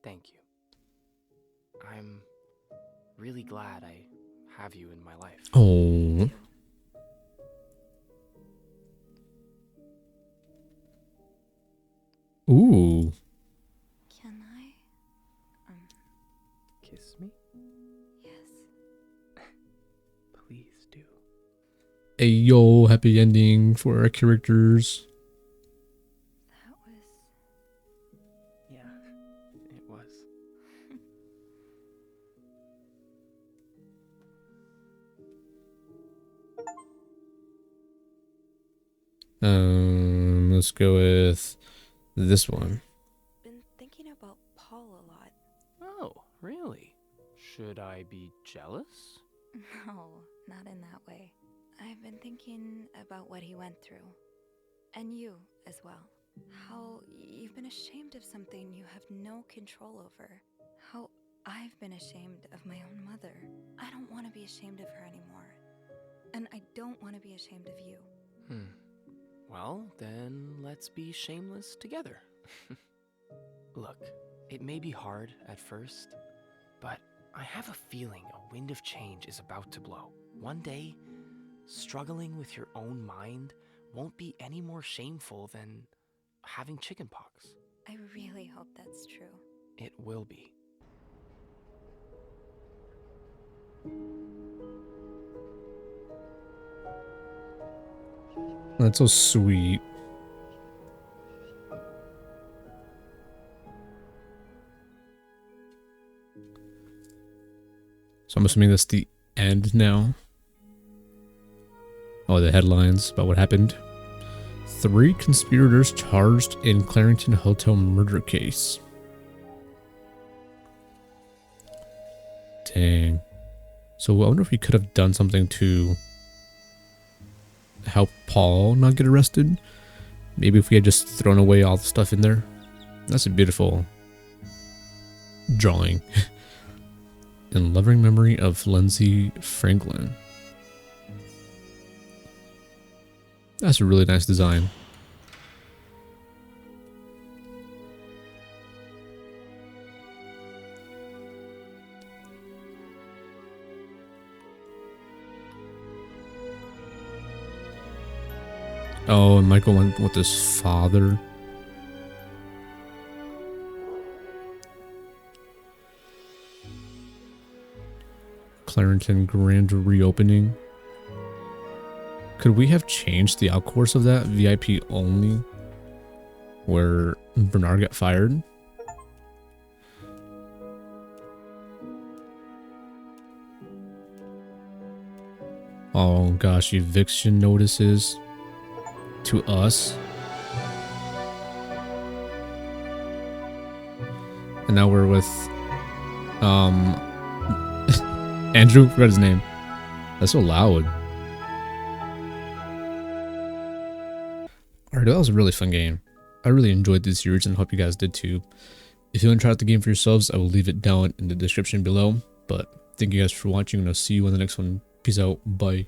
Thank you. I'm really glad I have you in my life. Oh. Ooh. Can I? Kiss me? Yes. Please do. A yo, happy ending for our characters. That was... Yeah, it was. Let's go with this one. Been thinking about Paul a lot. Oh, really? Should I be jealous? No, not in that way. I've been thinking about what he went through. And you as well. How you've been ashamed of something you have no control over. How I've been ashamed of my own mother. I don't want to be ashamed of her anymore. And I don't want to be ashamed of you. Well, then let's be shameless together. Look, it may be hard at first, but I have a feeling a wind of change is about to blow. One day, struggling with your own mind won't be any more shameful than having chickenpox. I really hope that's true. It will be. That's so sweet. So I'm assuming that's the end now. Oh, the headlines about what happened. 3 conspirators charged in Clarendon Hotel murder case. Dang. So I wonder if we could have done something to help Paul not get arrested. Maybe if we had just thrown away all the stuff in there. That's a beautiful drawing. In loving memory of Lindsay Franklin. That's a really nice design. Oh, and Michael went with his father. Clarendon grand reopening. Could we have changed the outcourse of that? VIP only? Where Bernard got fired? Oh gosh, eviction notices to us. And now we're with Andrew, forgot his name. That's so loud. Alright, that was a really fun game. I really enjoyed this series and hope you guys did too. If you want to try out the game for yourselves, I will leave it down in the description below. But thank you guys for watching and I'll see you in the next one. Peace out. Bye.